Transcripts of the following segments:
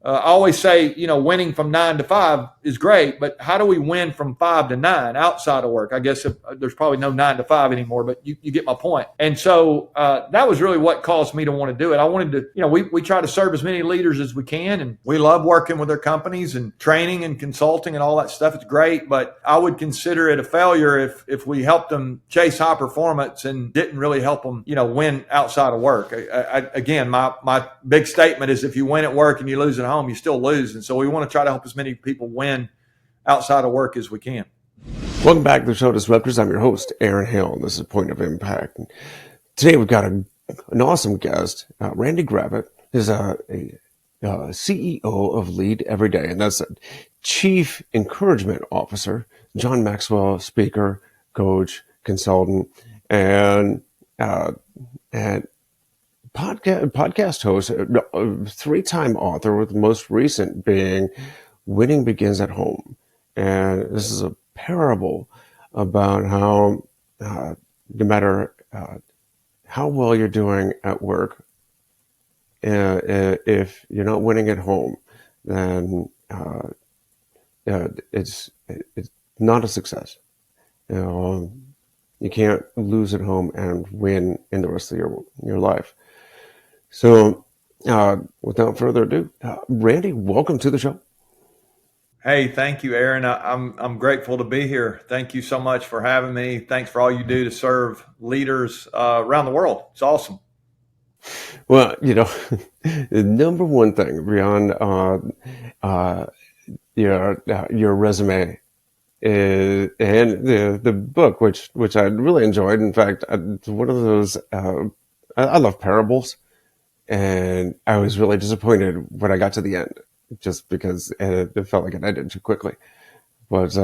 I always say, winning from 9 to 5 is great, but how do we win from 5 to 9 outside of work? I guess there's probably no 9 to 5 anymore, but you get my point. And so that was really what caused me to want to do it. I wanted to, we try to serve as many leaders as we can, and we love working with their companies and training and consulting and all that stuff. It's great, but I would consider it a failure if we helped them chase high performance and didn't really help them, win outside of work. Again, my big statement is if you win at work and you lose at home, you still lose. And so we want to try to help as many people win outside of work as we can. Welcome back to the show, Disruptors. I'm your host, Aaron Hale. This is Point of Impact. And today we've got an awesome guest, Randy Gravitt. He's a CEO of Lead Every Day, and that's a Chief Encouragement Officer, John Maxwell, speaker, coach, consultant, and podcast host, 3-time author, with the most recent being Winning Begins at Home. And this is a parable about how no matter how well you're doing at work, if you're not winning at home, then it's not a success. You can't lose at home and win in the rest of your life. So, without further ado, Randy, welcome to the show. Hey, thank you, Aaron. I'm grateful to be here. Thank you so much for having me. Thanks for all you do to serve leaders around the world. It's awesome. Well, the number one thing beyond your resume is, and the book, which I really enjoyed. In fact, it's one of those. I love parables. And I was really disappointed when I got to the end, just because it felt like it ended too quickly. But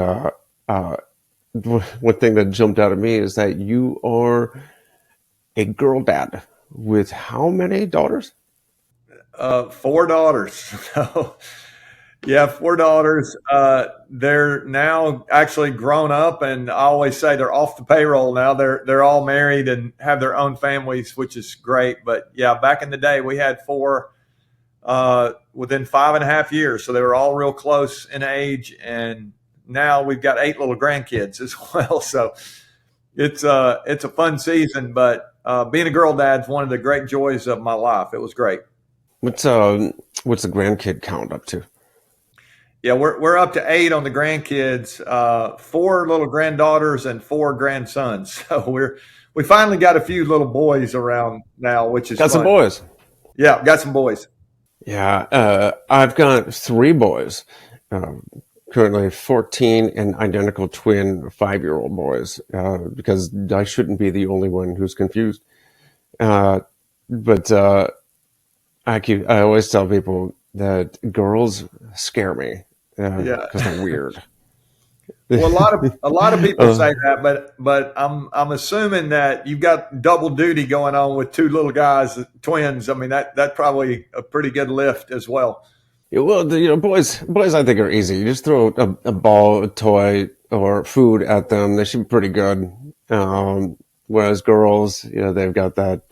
one thing that jumped out at me is that you are a girl dad with how many daughters? 4 daughters. Yeah, 4 daughters. They're now actually grown up, and I always say they're off the payroll now. They're all married and have their own families, which is great. But yeah, back in the day, we had 4 within 5.5 years, so they were all real close in age. And now we've got 8 little grandkids as well. So it's a fun season. But being a girl dad is one of the great joys of my life. It was great. What's the grandkid count up to? Yeah, we're up to 8 on the grandkids, 4 little granddaughters and 4 grandsons. So we finally got a few little boys around now, which is got fun. Some boys. Yeah, got some boys. Yeah, I've got 3 boys, currently 14 and identical twin 5-year-old boys, because I shouldn't be the only one who's confused. But I always tell people that girls scare me. Because they're weird. Well, a lot of people say that, but I'm assuming that you've got double duty going on with 2 little guys, twins. I mean, that's probably a pretty good lift as well. Yeah, well, boys I think are easy. You just throw a ball, a toy, or food at them. They should be pretty good. Whereas girls, they've got that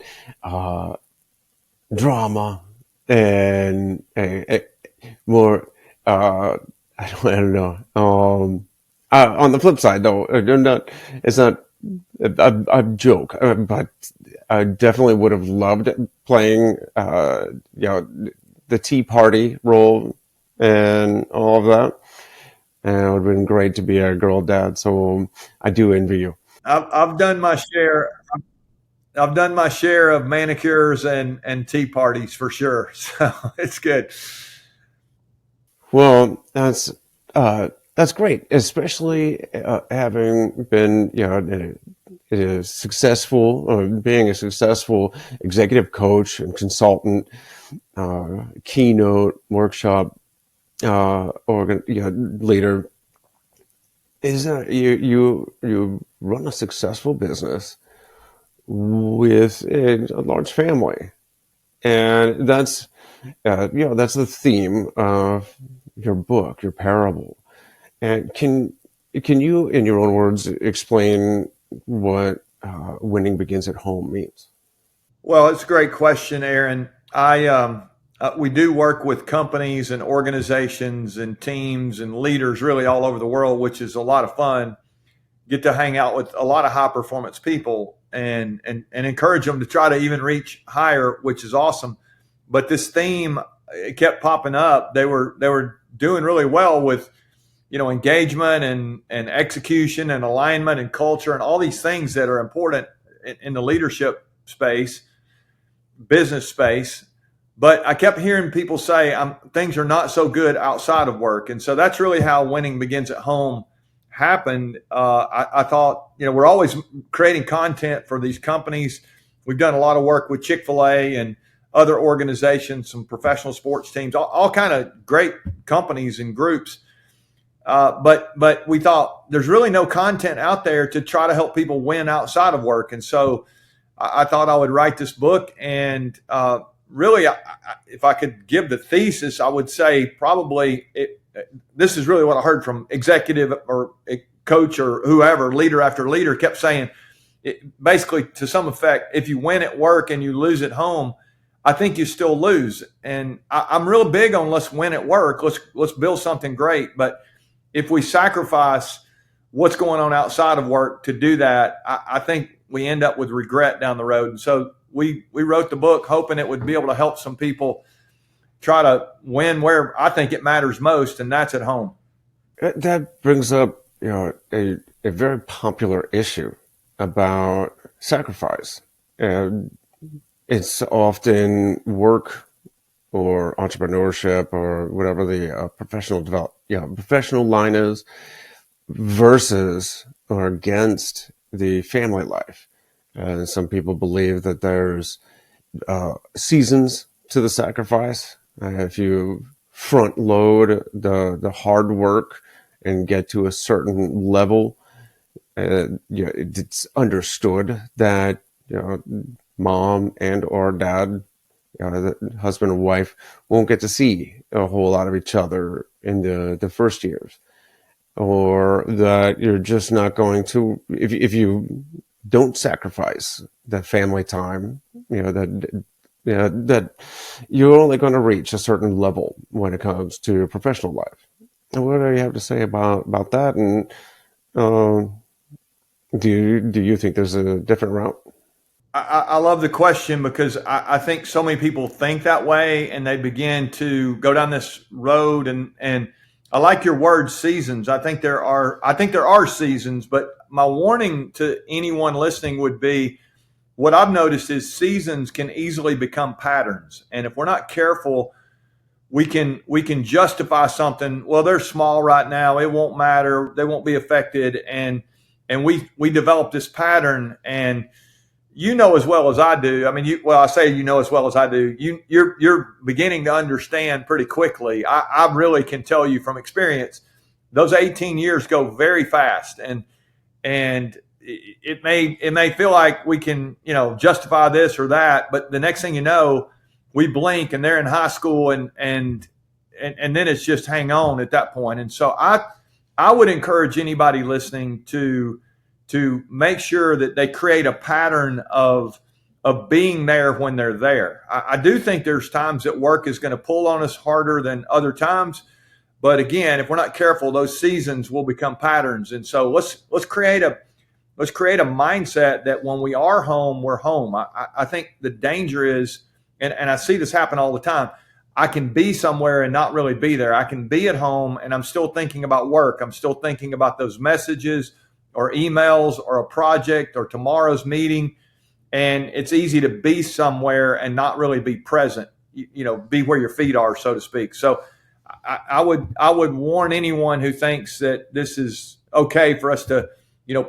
drama and more. I don't know. On the flip side, though, it's not a joke, but I definitely would have loved playing, the tea party role and all of that. And it would have been great to be a girl dad. So I do envy you. I've done my share. I've done my share of manicures and tea parties for sure. So it's good. Well, that's great, especially having been, being a successful executive coach and consultant, keynote workshop leader. Is that you run a successful business with a large family, and that's the theme of your book, your parable. And can you, in your own words, explain what winning begins at home means? Well, it's a great question, Aaron. I we do work with companies and organizations and teams and leaders really all over the world, which is a lot of fun. Get to hang out with a lot of high performance people and encourage them to try to even reach higher, which is awesome. But this theme, it kept popping up. They were doing really well with engagement and execution and alignment and culture and all these things that are important in the leadership space, business space. But I kept hearing people say things are not so good outside of work. And so that's really how Winning Begins at Home happened. I thought, we're always creating content for these companies. We've done a lot of work with Chick-fil-A and other organizations, some professional sports teams, all kind of great companies and groups. But we thought there's really no content out there to try to help people win outside of work. And so I thought I would write this book. And really, if I could give the thesis, I would say probably this is really what I heard from executive or coach or whoever, leader after leader, kept saying, basically to some effect, if you win at work and you lose at home, I think you still lose. And I'm real big on let's win at work. Let's build something great. But if we sacrifice what's going on outside of work to do that, I think we end up with regret down the road. And so we wrote the book hoping it would be able to help some people try to win where I think it matters most, and that's at home. That brings up, a very popular issue about sacrifice. And it's often work or entrepreneurship or whatever the professional line is versus or against the family life. Some people believe that there's seasons to the sacrifice. If you front load the hard work and get to a certain level, it's understood that mom and or dad, the husband and wife, won't get to see a whole lot of each other in the first years, or that you're just not going to, if you don't sacrifice that family time, that you're only going to reach a certain level when it comes to your professional life. And what do you have to say about that? And do you think there's a different route? I love the question because I think so many people think that way and they begin to go down this road. And I like your word, seasons. I think there are seasons, but my warning to anyone listening would be, what I've noticed is seasons can easily become patterns. And if we're not careful, we can justify something. Well, they're small right now. It won't matter. They won't be affected. And we develop this pattern, and as well as I do. I mean, I say as well as I do. You're beginning to understand pretty quickly. I really can tell you from experience, those 18 years go very fast, and it may feel like we can justify this or that, but the next thing you know, we blink and they're in high school, and then it's just hang on at that point. And so I would encourage anybody listening to make sure that they create a pattern of being there when they're there. I do think there's times that work is going to pull on us harder than other times. But again, if we're not careful, those seasons will become patterns. And so let's create a mindset that when we are home, we're home. I think the danger is, and I see this happen all the time, I can be somewhere and not really be there. I can be at home and I'm still thinking about work. I'm still thinking about those messages or emails or a project or tomorrow's meeting. And it's easy to be somewhere and not really be present, be where your feet are, so to speak. So I would warn anyone who thinks that this is okay for us to,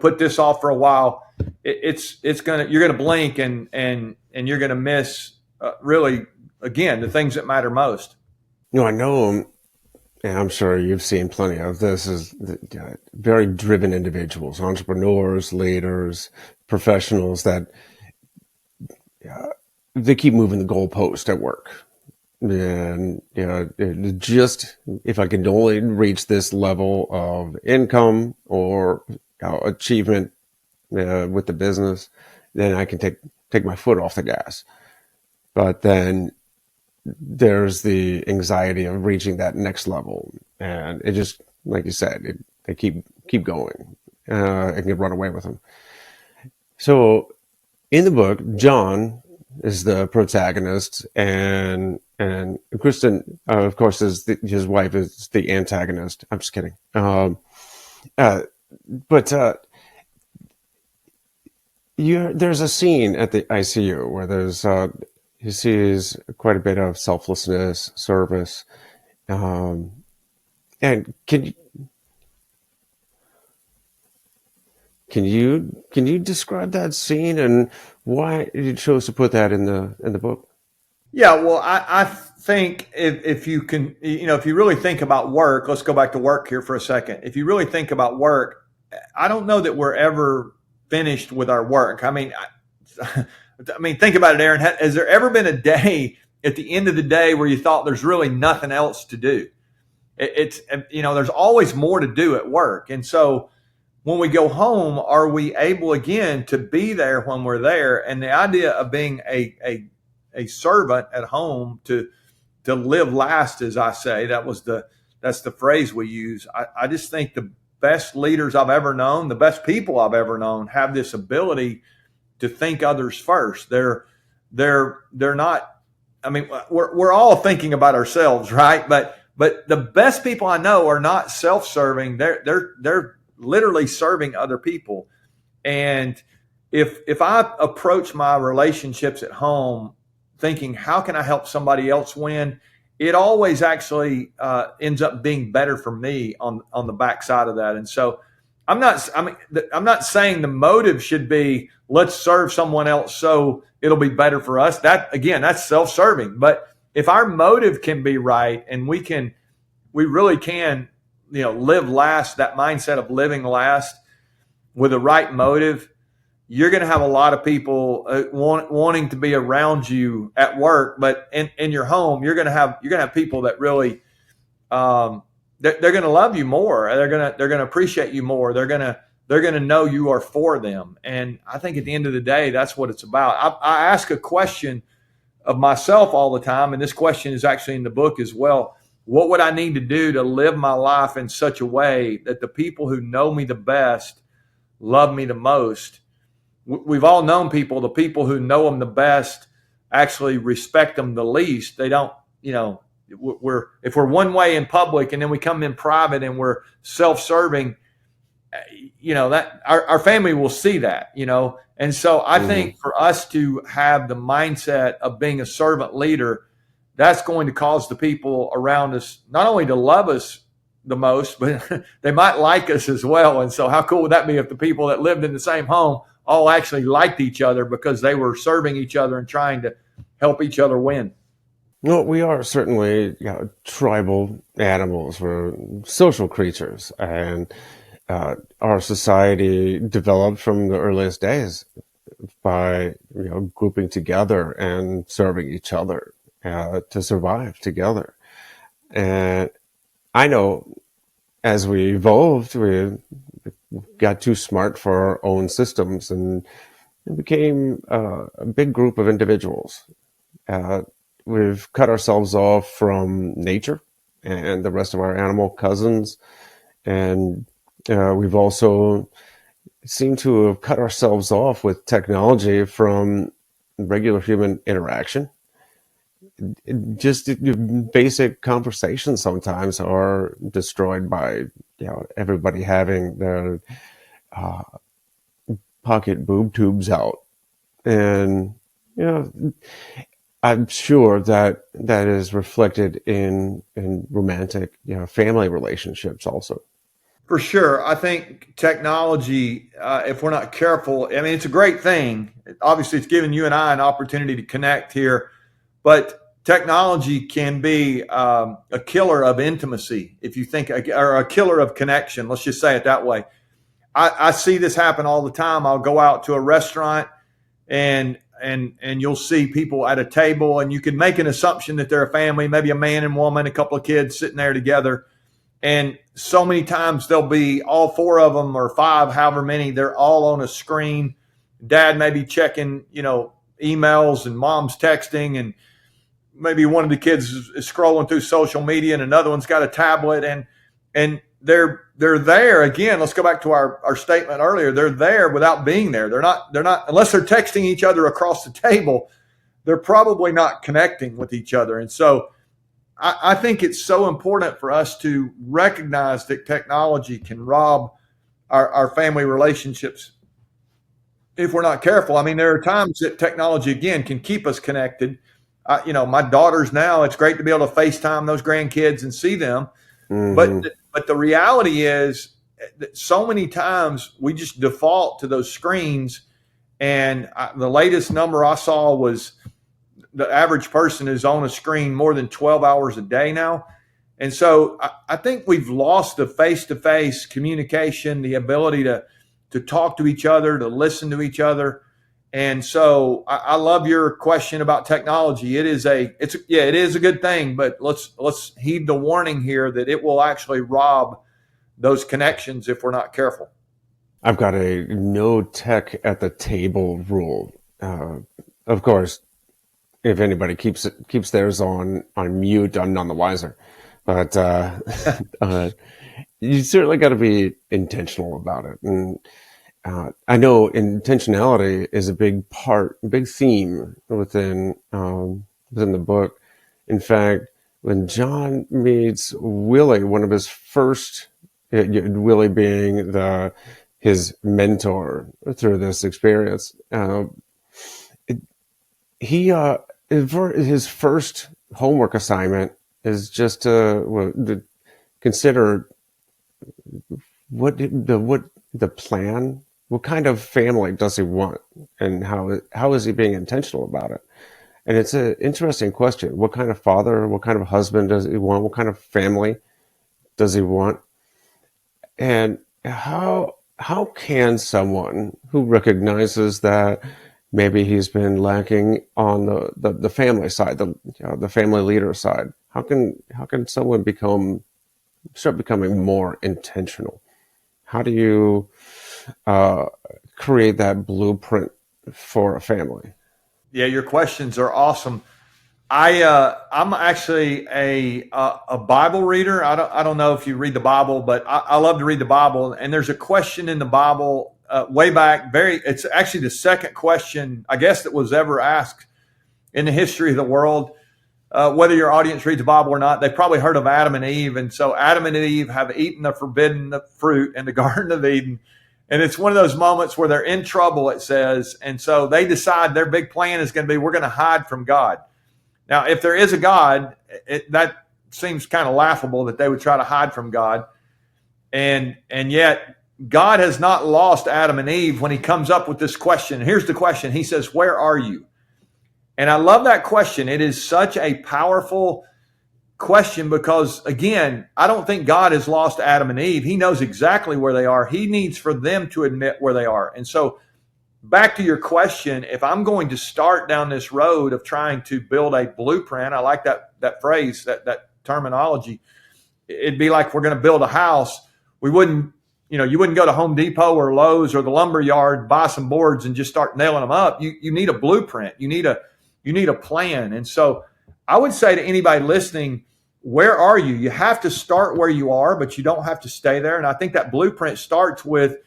put this off for a while. You're going to blink and you're going to miss really, again, the things that matter most. I know, and I'm sure you've seen plenty of this, is very driven individuals, entrepreneurs, leaders, professionals that they keep moving the goalpost at work. And just if I can only reach this level of income or achievement with the business, then I can take my foot off the gas. But then there's the anxiety of reaching that next level, and it just, like you said, they keep going, and can run away with them. So in the book, John is the protagonist, and Kristen, of course, his wife is the antagonist. I'm just kidding. Uh, but there's a scene at the ICU where he sees quite a bit of selflessness, service, and can you describe that scene and why you chose to put that in the book? Yeah, well, I think if you can, if you really think about work, let's go back to work here for a second. If you really think about work, I don't know that we're ever finished with our work. I mean, think about it, Aaron. Has there ever been a day at the end of the day where you thought there's really nothing else to do? It's there's always more to do at work, and so when we go home, are we able again to be there when we're there? And the idea of being a servant at home to live last, as I say, that's the phrase we use. I just think the best leaders I've ever known, the best people I've ever known, have this ability to think others first. They're not. I mean, we're all thinking about ourselves, right? But the best people I know are not self-serving. They're literally serving other people. And if I approach my relationships at home thinking, how can I help somebody else win? It always actually ends up being better for me on the backside of that. And so I'm not saying the motive should be let's serve someone else so it'll be better for us. That again, that's self-serving. But if our motive can be right and we really can, live last, that mindset of living last with the right motive, you're going to have a lot of people wanting to be around you at work, but in your home, you're going to have people that really, they're going to love you more. They're going to appreciate you more. They're going to know you are for them. And I think at the end of the day, that's what it's about. I ask a question of myself all the time, and this question is actually in the book as well. What would I need to do to live my life in such a way that the people who know me the best love me the most? We've all known people, the people who know them the best actually respect them the least. They don't, if we're one way in public and then we come in private and we're self-serving, that our family will see that, And so I think for us to have the mindset of being a servant leader, that's going to cause the people around us not only to love us the most, but they might like us as well. And so how cool would that be if the people that lived in the same home all actually liked each other because they were serving each other and trying to help each other win? Well, we are certainly tribal animals. We're social creatures, and our society developed from the earliest days by grouping together and serving each other to survive together. And I know as we evolved, we got too smart for our own systems, and it became a big group of individuals. We've cut ourselves off from nature and the rest of our animal cousins, and we've also seemed to have cut ourselves off with technology from regular human interaction. Just basic conversations sometimes are destroyed by everybody having their pocket boob tubes out, and I'm sure that is reflected in romantic family relationships also. For sure. I think technology, if we're not careful, I mean, it's a great thing. Obviously, it's giving you and I an opportunity to connect here, but technology can be a killer of intimacy, if you think, or a killer of connection. Let's just say it that way. I see this happen all the time. I'll go out to a restaurant and you'll see people at a table, and you can make an assumption that they're a family, maybe a man and woman, a couple of kids sitting there together. And so many times there'll be all four of them or five, however many, they're all on a screen. Dad may be checking, emails, and mom's texting, and maybe one of the kids is scrolling through social media and another one's got a tablet, and they're there again. Let's go back to our statement earlier. They're there without being there. They're not unless they're texting each other across the table. They're probably not connecting with each other. And so I think it's so important for us to recognize that technology can rob our family relationships if we're not careful. I mean, there are times that technology, again, can keep us connected. My daughters now, it's great to be able to FaceTime those grandkids and see them. Mm-hmm. But the reality is that so many times we just default to those screens. And the latest number I saw was the average person is on a screen more than 12 hours a day now. And so I think we've lost the face-to-face communication, the ability to talk to each other, to listen to each other. And so I love your question about technology. It is a good thing, but let's heed the warning here that it will actually rob those connections if we're not careful. I've got a no tech at the table rule. Of course, if anybody keeps theirs on mute, I'm none the wiser. But you certainly got to be intentional about it. And I know intentionality is a big theme within the book. In fact, when John meets Willie, one of his first, Willie being his mentor through this experience, his first homework assignment is just to consider what the plan. What kind of family does he want, and how is he being intentional about it? And it's an interesting question. What kind of father, what kind of husband does he want? What kind of family does he want? And how can someone who recognizes that maybe he's been lacking on the family side, the family leader side, how can someone start becoming more intentional? How do you create that blueprint for a family? Yeah, your questions are awesome. I'm actually a Bible reader. I don't know if you read the Bible, but I love to read the Bible. And there's a question in the Bible way back. It's actually the second question, I guess, that was ever asked in the history of the world. Whether your audience reads the Bible or not, they've probably heard of Adam and Eve. And so Adam and Eve have eaten the forbidden fruit in the Garden of Eden. And it's one of those moments where they're in trouble, it says. And so they decide their big plan is going to be, we're going to hide from God. Now, if there is a God, that seems kind of laughable that they would try to hide from God. And yet God has not lost Adam and Eve when he comes up with this question. Here's the question. He says, where are you? And I love that question. It is such a powerful question because, again, I don't think God has lost Adam and Eve. He knows exactly where they are. He needs for them to admit where they are. And so back to your question, if I'm going to start down this road of trying to build a blueprint, I like that phrase, that terminology. It'd be like we're going to build a house. You wouldn't go to Home Depot or Lowe's or the lumber yard, buy some boards and just start nailing them up. You need a blueprint. You need a plan. And so I would say to anybody listening, where are you? You have to start where you are, but you don't have to stay there. And I think that blueprint starts with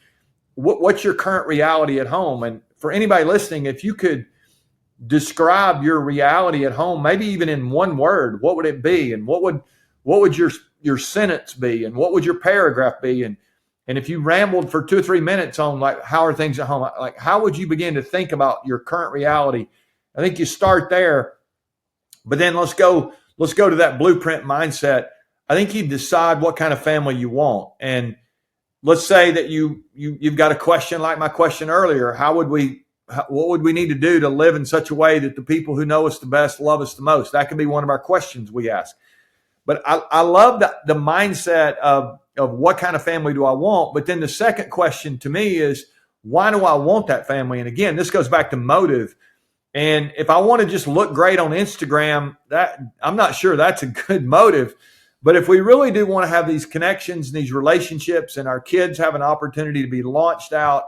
what's your current reality at home. And for anybody listening, if you could describe your reality at home, maybe even in one word, what would it be? And what would your sentence be? And what would your paragraph be? And if you rambled for 2 or 3 minutes on like, how are things at home? Like, how would you begin to think about your current reality? I think you start there, but then let's go to that blueprint mindset. I think you decide what kind of family you want. And let's say that you've got a question like my question earlier. What would we need to do to live in such a way that the people who know us the best love us the most? That could be one of our questions we ask. But I love the mindset of what kind of family do I want? But then the second question to me is, why do I want that family? And again, this goes back to motive. And if I want to just look great on Instagram, I'm not sure that's a good motive. But if we really do want to have these connections and these relationships, and our kids have an opportunity to be launched out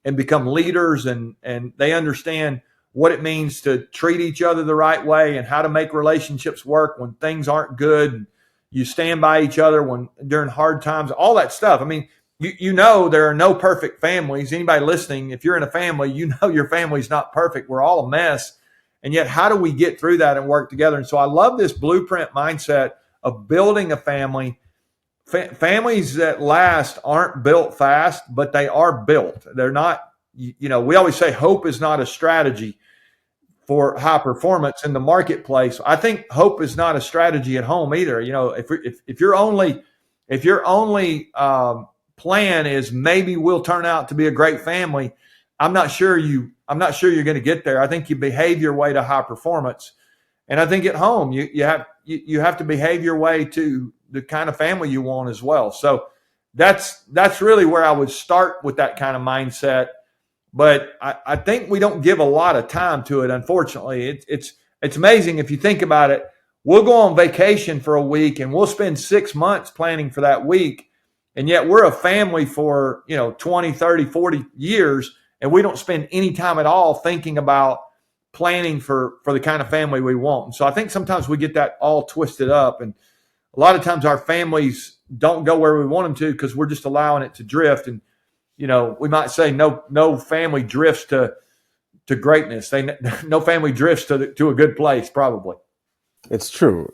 and become leaders, and they understand what it means to treat each other the right way and how to make relationships work when things aren't good. And you stand by each other when during hard times, all that stuff. I mean, you know, there are no perfect families. Anybody listening, if you're in a family, you know your family's not perfect. We're all a mess. And yet, how do we get through that and work together? And so I love this blueprint mindset of building a family. Families that last aren't built fast, but they are built. They're not, you know, we always say hope is not a strategy for high performance in the marketplace. I think hope is not a strategy at home either. You know, if your only plan is maybe we'll turn out to be a great family, I'm not sure you're going to get there. I think you behave your way to high performance, and I think at home you have to behave your way to the kind of family you want as well. So that's really where I would start with that kind of mindset. But I think we don't give a lot of time to it. Unfortunately, it's amazing if you think about it. We'll go on vacation for a week and we'll spend 6 months planning for that week. And yet we're a family for, 20, 30, 40 years. And we don't spend any time at all thinking about planning for the kind of family we want. And so I think sometimes we get that all twisted up. And a lot of times our families don't go where we want them to because we're just allowing it to drift. And, we might say no family drifts to greatness. No family drifts to a good place, probably. It's true.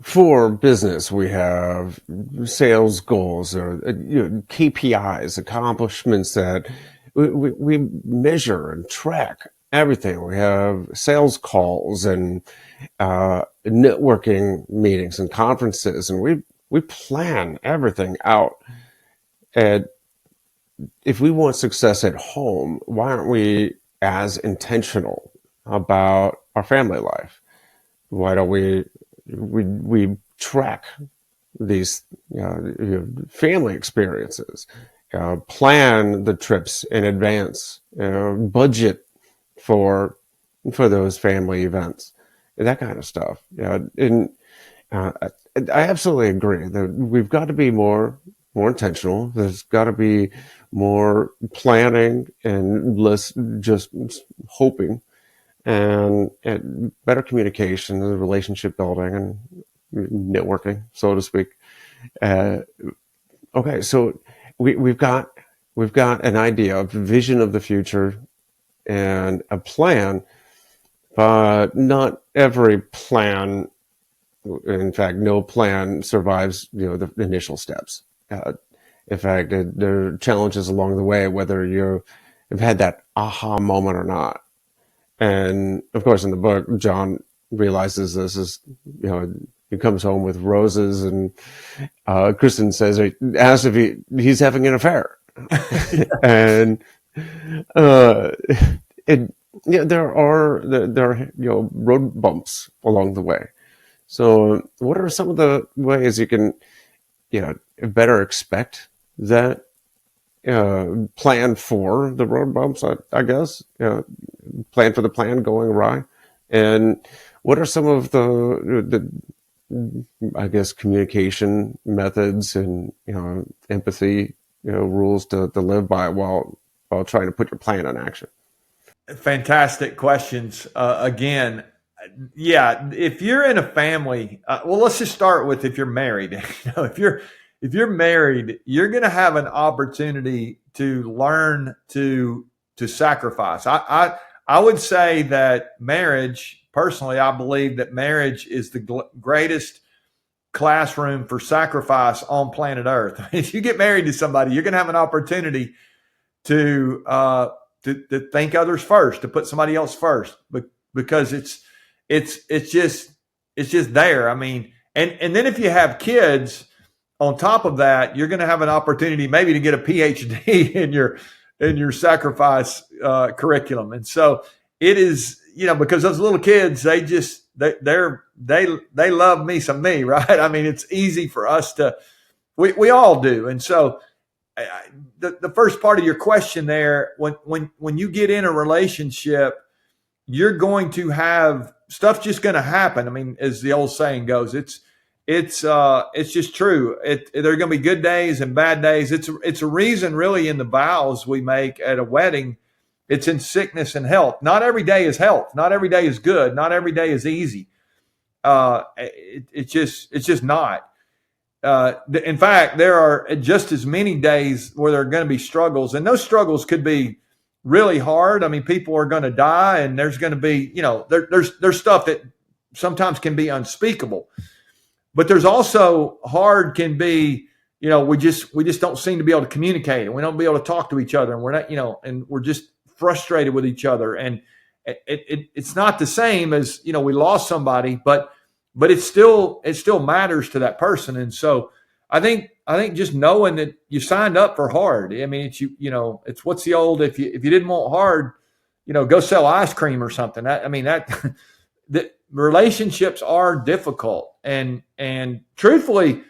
For business, we have sales goals or KPIs, accomplishments that we measure and track everything. We have sales calls and networking meetings and conferences, and we plan everything out. And if we want success at home, why aren't we as intentional about our family life? Why don't we track these family experiences, plan the trips in advance, budget for those family events, that kind of stuff. And I absolutely agree that we've got to be more intentional. There's got to be more planning and less just hoping, and better communication and relationship building and networking, so to speak. Okay, so we've got an idea, a vision of the future, and a plan, but not every plan. In fact, no plan survives, the initial steps. In fact, there are challenges along the way, whether you've had that aha moment or not. And of course, in the book, John realizes this is, he comes home with roses, and Kristen asks if he's having an affair. And there are road bumps along the way. So what are some of the ways you can, better expect that, plan for the road bumps, I guess, plan for the plan going awry? And what are some of the I guess, communication methods and, empathy, rules to live by while trying to put your plan in action? Fantastic questions. Again, yeah, if you're in a family, well, let's just start with if you're married. If you're married, you're going to have an opportunity to learn to sacrifice. I would say that marriage, personally, I believe that marriage is the greatest classroom for sacrifice on planet Earth. If you get married to somebody, you're going to have an opportunity to think others first, to put somebody else first, because it's just there. I mean, and then if you have kids on top of that, you're going to have an opportunity maybe to get a PhD in your sacrifice curriculum. And so it is, because those little kids, they love me some me, right? I mean, it's easy for us we all do. And so the first part of your question there, when you get in a relationship, you're going to have stuff just going to happen. I mean, as the old saying goes, it's just true. There are going to be good days and bad days. It's a reason really in the vows we make at a wedding It's in sickness and health. Not every day is health. Not every day is good. Not every day is easy. It's just not. In fact, there are just as many days where there are going to be struggles, and those struggles could be really hard. I mean, people are going to die, and there's going to be, there's stuff that sometimes can be unspeakable. But there's also hard can be, we just don't seem to be able to communicate, and we don't be able to talk to each other, and we're not, and we're just frustrated with each other, and it's not the same as we lost somebody, but it still matters to that person. And so I think just knowing that you signed up for hard. I mean, it's what's the old, if you didn't want hard, go sell ice cream or something. That relationships are difficult, and truthfully,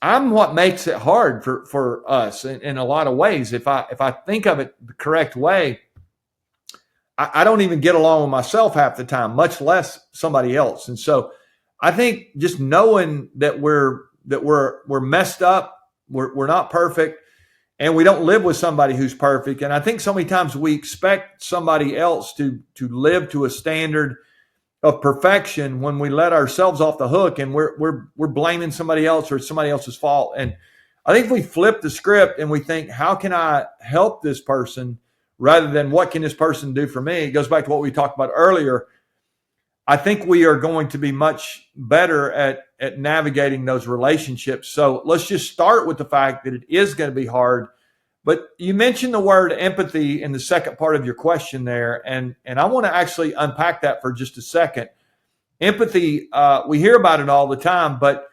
I'm what makes it hard for us in a lot of ways. If I think of it the correct way, I don't even get along with myself half the time, much less somebody else. And so I think just knowing that we're messed up, we're not perfect, and we don't live with somebody who's perfect. And I think so many times we expect somebody else to live to a standard of perfection when we let ourselves off the hook, and we're blaming somebody else, or it's somebody else's fault. And I think if we flip the script and we think, how can I help this person, rather than what can this person do for me? It goes back to what we talked about earlier. I think we are going to be much better at navigating those relationships. So let's just start with the fact that it is going to be hard. But you mentioned the word empathy in the second part of your question there, and I want to actually unpack that for just a second. Empathy, we hear about it all the time, but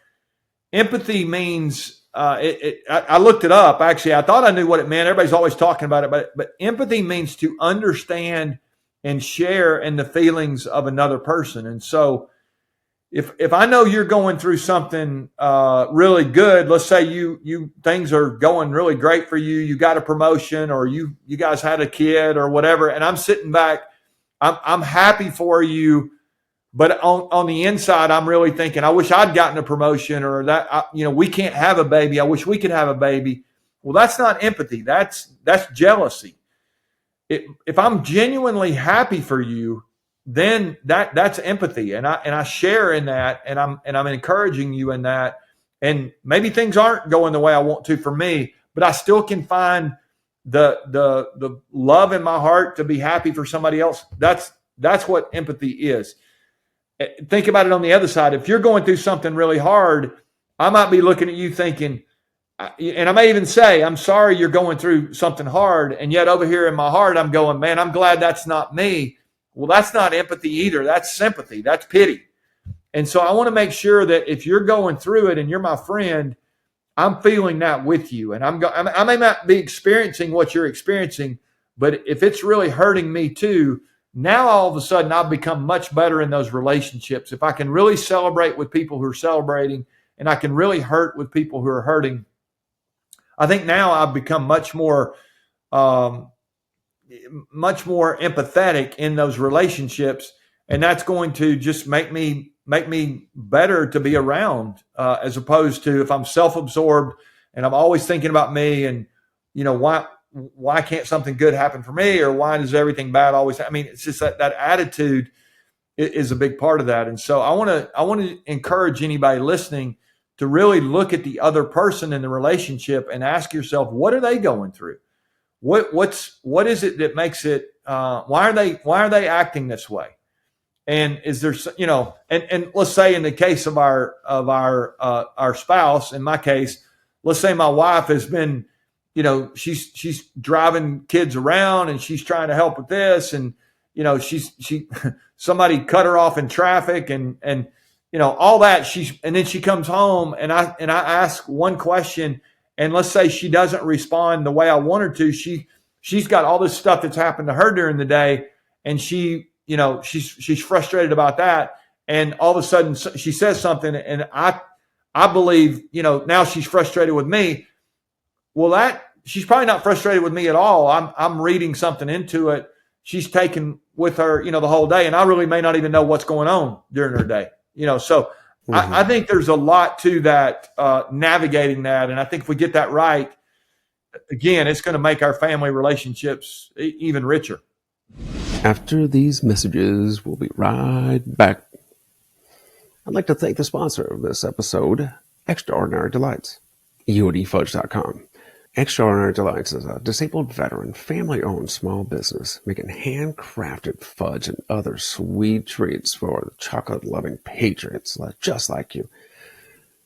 empathy means, I looked it up, actually. I thought I knew what it meant. Everybody's always talking about it, but empathy means to understand and share in the feelings of another person. And so if I know you're going through something really good, let's say you things are going really great for you, you got a promotion, or you guys had a kid or whatever, and I'm sitting back, I'm happy for you, but on the inside, I'm really thinking, I wish I'd gotten a promotion, or that we can't have a baby. I wish we could have a baby. Well, that's not empathy. That's jealousy. If I'm genuinely happy for you, then that's empathy, and I share in that, and I'm encouraging you in that. And maybe things aren't going the way I want to for me, but I still can find the love in my heart to be happy for somebody else. That's what empathy is. Think about it on the other side. If you're going through something really hard, I might be looking at you thinking, and I may even say, I'm sorry you're going through something hard. And yet over here in my heart, I'm going, man, I'm glad that's not me. Well, that's not empathy either. That's sympathy. That's pity. And so I want to make sure that if you're going through it and you're my friend, I'm feeling that with you. And I may not be experiencing what you're experiencing, but if it's really hurting me too, now all of a sudden I've become much better in those relationships. If I can really celebrate with people who are celebrating, and I can really hurt with people who are hurting, I think now I've become much more empathetic in those relationships, and that's going to just make me better to be around, as opposed to if I'm self-absorbed and I'm always thinking about me, and why can't something good happen for me, or why does everything bad always happen? I mean, it's just that attitude is a big part of that. And so I want to encourage anybody listening to really look at the other person in the relationship and ask yourself, what are they going through? What is it that makes it? Why are they acting this way? And is there, and let's say in the case of our spouse, in my case, let's say my wife has been, she's driving kids around and she's trying to help with this, and somebody cut her off in traffic, and all that. And then she comes home, and I ask one question, and let's say she doesn't respond the way I want her to. She's got all this stuff that's happened to her during the day, and she's frustrated about that. And all of a sudden she says something, and I believe, now she's frustrated with me. Well, she's probably not frustrated with me at all. I'm reading something into it. She's taken with her, the whole day, and I really may not even know what's going on during her day. So I think there's a lot to that, navigating that. And I think if we get that right, again, it's going to make our family relationships even richer. After these messages, we'll be right back. I'd like to thank the sponsor of this episode, Extraordinary Delights, UODFudge.com. Extraordinary Delights is a disabled veteran, family-owned small business making handcrafted fudge and other sweet treats for the chocolate-loving patriots just like you.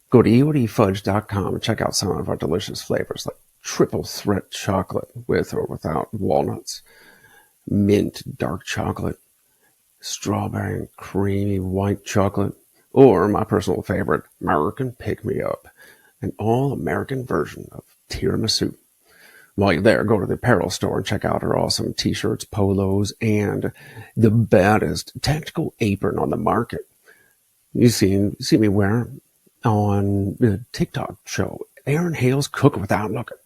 Go to EODFudge.com and check out some of our delicious flavors like triple threat chocolate with or without walnuts, mint dark chocolate, strawberry and creamy white chocolate, or my personal favorite, American Pick-Me-Up, an all-American version of tiramisu. While you're there, go to the apparel store and check out our awesome t-shirts, polos, and the baddest tactical apron on the market. You see me wear on the TikTok show, Aaron Hale's Cook Without Looking.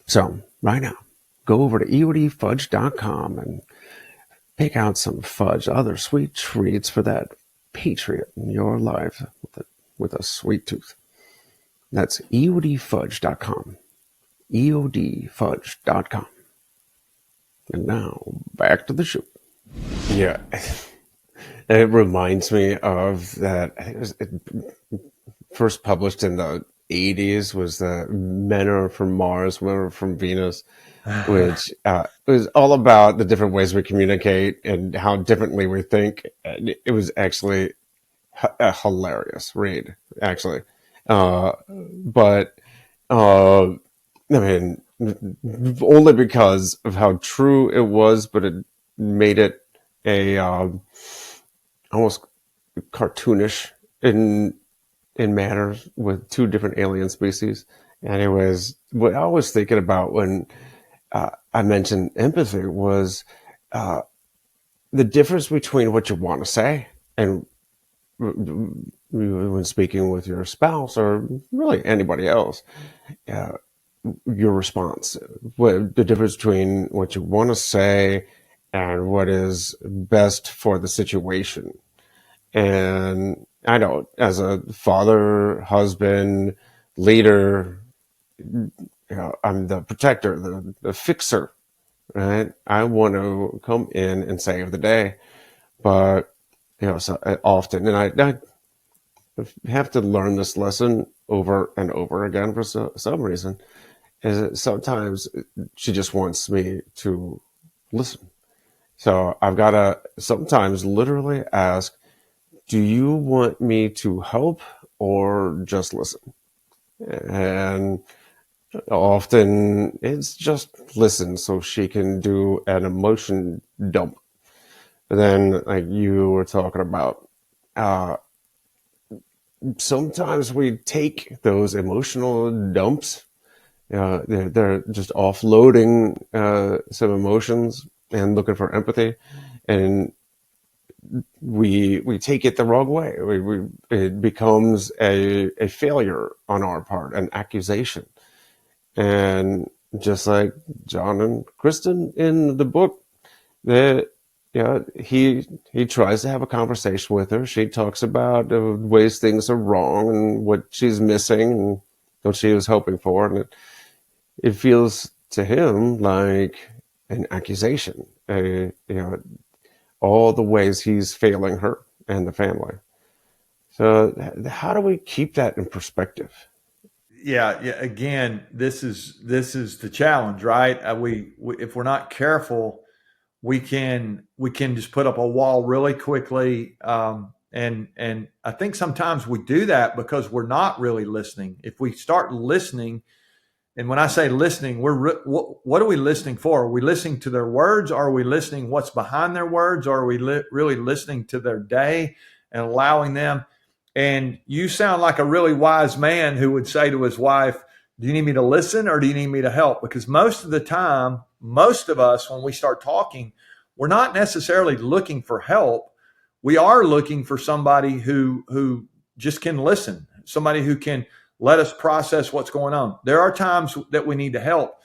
So, right now, go over to EODFudge.com and pick out some fudge, other sweet treats for that patriot in your life with a sweet tooth. That's EODFudge.com. EODFudge.com. And now, back to the show. Yeah. It reminds me of that. I think it first published in the 80s was the Men Are From Mars, Women Are From Venus, which was all about the different ways we communicate and how differently we think. And it was actually a hilarious read, actually. But I mean, only because of how true it was, but it made it a almost cartoonish in manner with two different alien species. Anyways, what I was thinking about when I mentioned empathy was the difference between what you want to say and when speaking with your spouse or really anybody else, your response, the difference between what you want to say and what is best for the situation. And I know as a father, husband, leader, I'm the protector, the fixer, right? I want to come in and save the day, but so often, and I have to learn this lesson over and over again for some reason, is that sometimes she just wants me to listen. So I've got to sometimes literally ask, do you want me to help or just listen? And often it's just listen so she can do an emotion dump. But then, like you were talking about, sometimes we take those emotional dumps. They're just offloading some emotions and looking for empathy, and we take it the wrong way. It becomes a failure on our part, an accusation. And just like John and Kristen in the book, that he tries to have a conversation with her. She talks about the ways things are wrong and what she's missing and what she was hoping for, and it feels to him like an accusation. All the ways he's failing her and the family. So how do we keep that in perspective? Yeah. Again, this is the challenge, right? We if we're not careful, we can just put up a wall really quickly. And I think sometimes we do that because we're not really listening. If we start listening, and when I say listening, what are we listening for? Are we listening to their words? Or are we listening what's behind their words? Or are we really listening to their day and allowing them? And you sound like a really wise man who would say to his wife, do you need me to listen or do you need me to help? Because most of the time, most of us, when we start talking, we're not necessarily looking for help. We are looking for somebody who just can listen, somebody who can let us process what's going on. There are times that we need to help.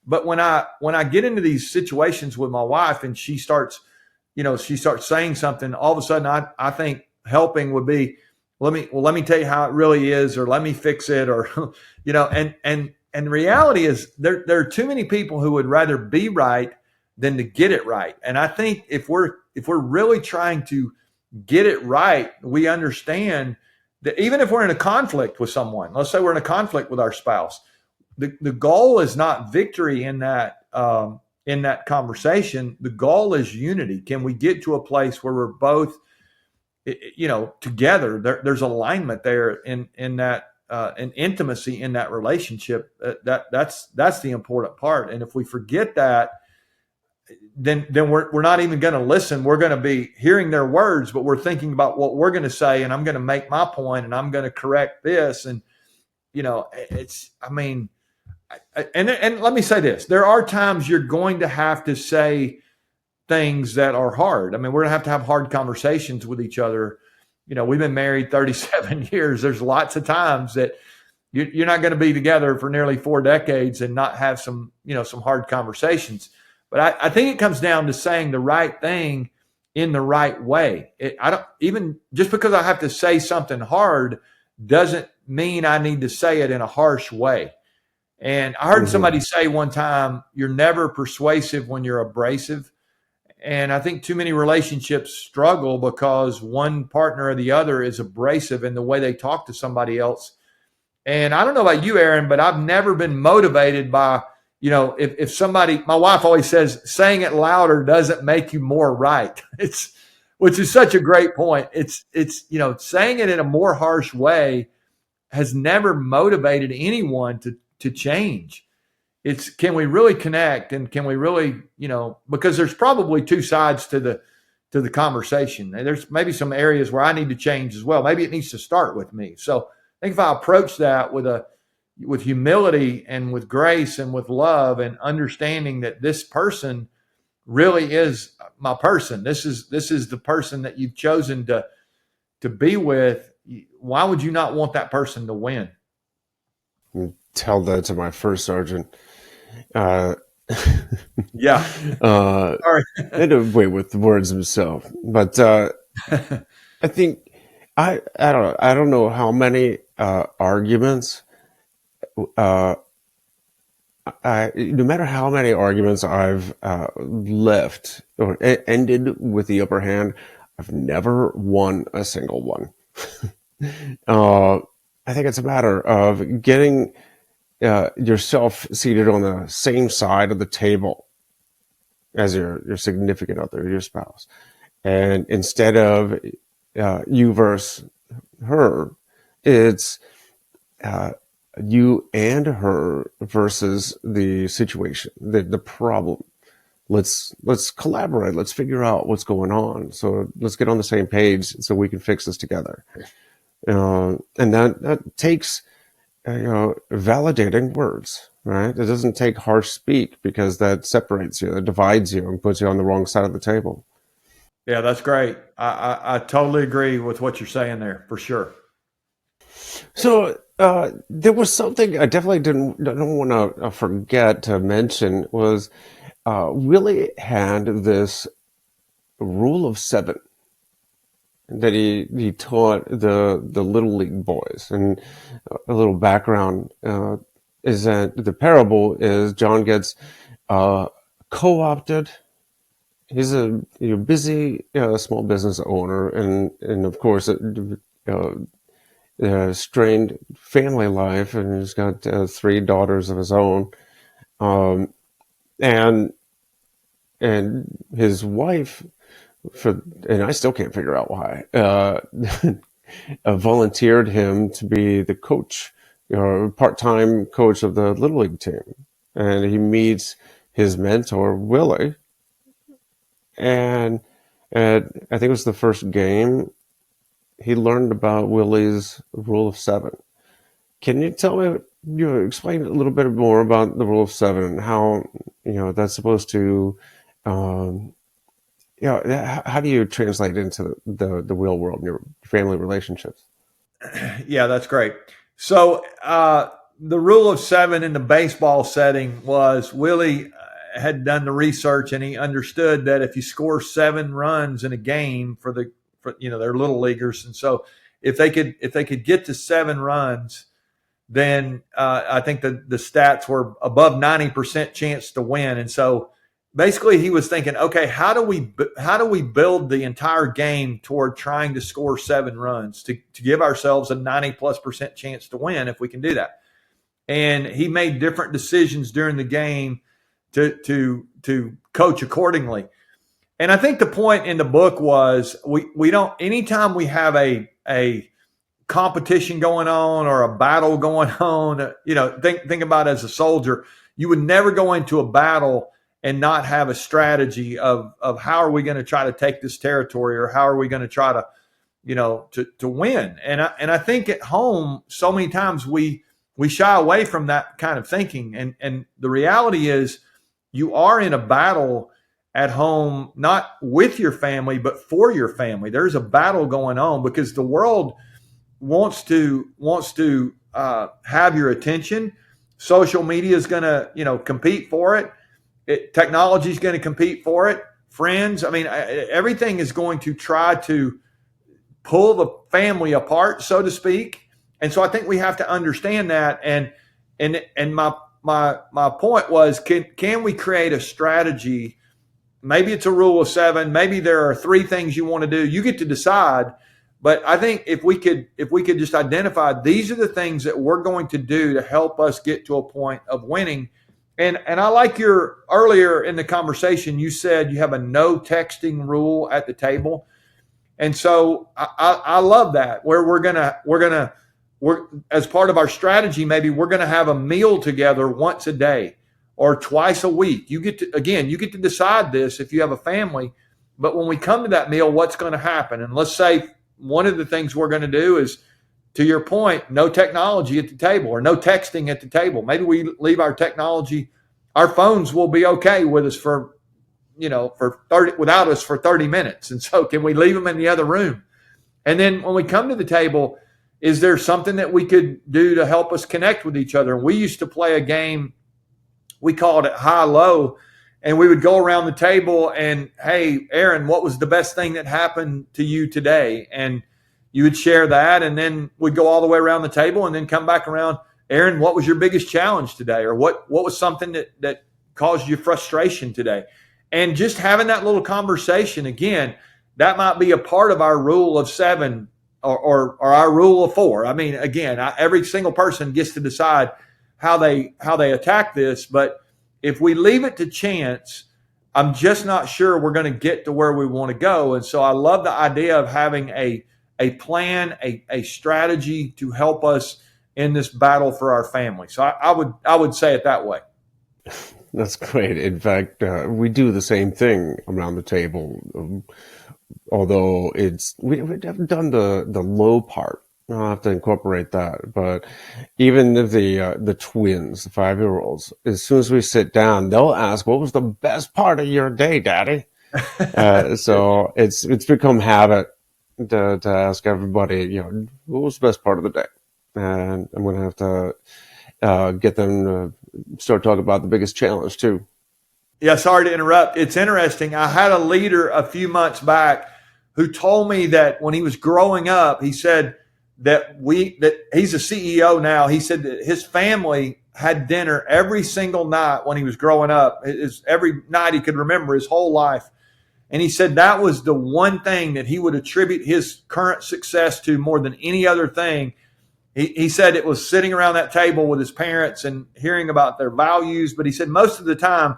But when I get into these situations with my wife and she starts saying something, all of a sudden I think helping would be, let me tell you how it really is, or let me fix it, or and the reality is there are too many people who would rather be right than to get it right. And I think if we're really trying to get it right, we understand that even if we're in a conflict with someone, let's say we're in a conflict with our spouse, the goal is not victory in that conversation. The goal is unity. Can we get to a place where we're both, together? There's alignment there in that, and intimacy in that relationship. That's the important part. And if we forget that, then we're not even going to listen. We're going to be hearing their words, but we're thinking about what we're going to say, and I'm going to make my point, and I'm going to correct this. And and let me say this: there are times you're going to have to say things that are hard. I mean, we're going to have hard conversations with each other. We've been married 37 years. There's lots of times that you're not going to be together for nearly 4 decades and not have some hard conversations. But I think it comes down to saying the right thing in the right way. I don't, even just because I have to say something hard doesn't mean I need to say it in a harsh way. And I heard somebody say one time, you're never persuasive when you're abrasive. And I think too many relationships struggle because one partner or the other is abrasive in the way they talk to somebody else. And I don't know about you, Aaron, but I've never been motivated by, if somebody, my wife always says, saying it louder doesn't make you more right. Which is such a great point. It's saying it in a more harsh way has never motivated anyone to change. It's, can we really connect, and can we really, because there's probably two sides to the conversation. And there's maybe some areas where I need to change as well. Maybe it needs to start with me. So I think if I approach that with humility and with grace and with love and understanding that this person really is my person. This is the person that you've chosen to be with. Why would you not want that person to win? Tell that to my first sergeant. Yeah. Sorry. And away with the words himself. But I think I don't know how many arguments no matter how many arguments I've left or ended with the upper hand, I've never won a single one. I think it's a matter of getting yourself seated on the same side of the table as your significant other, your spouse. And instead of you versus her, it's you and her versus the situation, the problem. Let's collaborate. Let's figure out what's going on. So let's get on the same page so we can fix this together. And that takes validating words, right? It doesn't take harsh speak, because that separates you, it divides you, and puts you on the wrong side of the table. Yeah, that's great. I totally agree with what you're saying there, for sure. So there was something I definitely don't want to forget to mention was Willie had this rule of 7 that he taught the little league boys. And a little background is that the parable is John gets co-opted. He's a busy small business owner, and of course strained family life, and he's got 3 daughters of his own, and his wife, and I still can't figure out why, volunteered him to be the coach, part-time coach of the Little League team. And he meets his mentor, Willie, and I think it was the first game, he learned about Willie's rule of 7. Can you tell me, explain a little bit more about the rule of 7 and how, that's supposed to, how do you translate into the real world in your family relationships? Yeah, that's great. So the rule of 7 in the baseball setting was Willie had done the research, and he understood that if you score 7 runs in a game for they're little leaguers, and so if they could get to 7 runs, then I think the stats were above 90% chance to win. And so basically he was thinking, okay, how do we build the entire game toward trying to score 7 runs to give ourselves a 90+% chance to win if we can do that. And he made different decisions during the game to coach accordingly. And I think the point in the book was we don't, anytime we have a competition going on or a battle going on, think about it as a soldier, you would never go into a battle and not have a strategy of how are we going to try to take this territory, or how are we going to try to, to win. And I think at home, so many times we shy away from that kind of thinking. And the reality is you are in a battle at home, not with your family, but for your family. There's a battle going on because the world wants to have your attention. Social media is going to, compete for it. Technology is going to compete for it. Friends, I mean, everything is going to try to pull the family apart, so to speak. And so I think we have to understand that. And my point was, can we create a strategy? Maybe it's a rule of 7. Maybe there are 3 things you want to do. You get to decide. But I think if we could just identify, these are the things that we're going to do to help us get to a point of winning. And I like your earlier in the conversation, you said you have a no texting rule at the table. And so I love that, where we're as part of our strategy, maybe we're going to have a meal together once a day or twice a week. You get to decide this if you have a family. But when we come to that meal, what's going to happen? And let's say one of the things we're going to do is, to your point, no technology at the table or no texting at the table. Maybe we leave our technology, our phones will be okay with us for 30, without us for 30 minutes. And so can we leave them in the other room? And then when we come to the table, is there something that we could do to help us connect with each other? We used to play a game, we called it high-low, and we would go around the table and, hey, Aaron, what was the best thing that happened to you today? And you would share that, and then we'd go all the way around the table and then come back around. Aaron, what was your biggest challenge today? Or what was something that caused you frustration today? And just having that little conversation, again, that might be a part of our rule of 7 or our rule of 4. I mean, again, every single person gets to decide how they attack this. But if we leave it to chance, I'm just not sure we're going to get to where we want to go. And so I love the idea of having a plan, a strategy to help us in this battle for our family. So I would say it that way. That's great. In fact, we do the same thing around the table. Although we haven't done the low part. I'll have to incorporate that. But even the twins, the 5-year-olds, as soon as we sit down, they'll ask, "What was the best part of your day, Daddy?" So it's become habit to ask everybody, what was the best part of the day? And I'm going to have to get them to start talking about the biggest challenge too. Yeah, sorry to interrupt. It's interesting. I had a leader a few months back who told me that when he was growing up, he said that he's a CEO now. He said that his family had dinner every single night when he was growing up. Every night he could remember his whole life. And he said that was the one thing that he would attribute his current success to more than any other thing. He said it was sitting around that table with his parents and hearing about their values. But he said most of the time,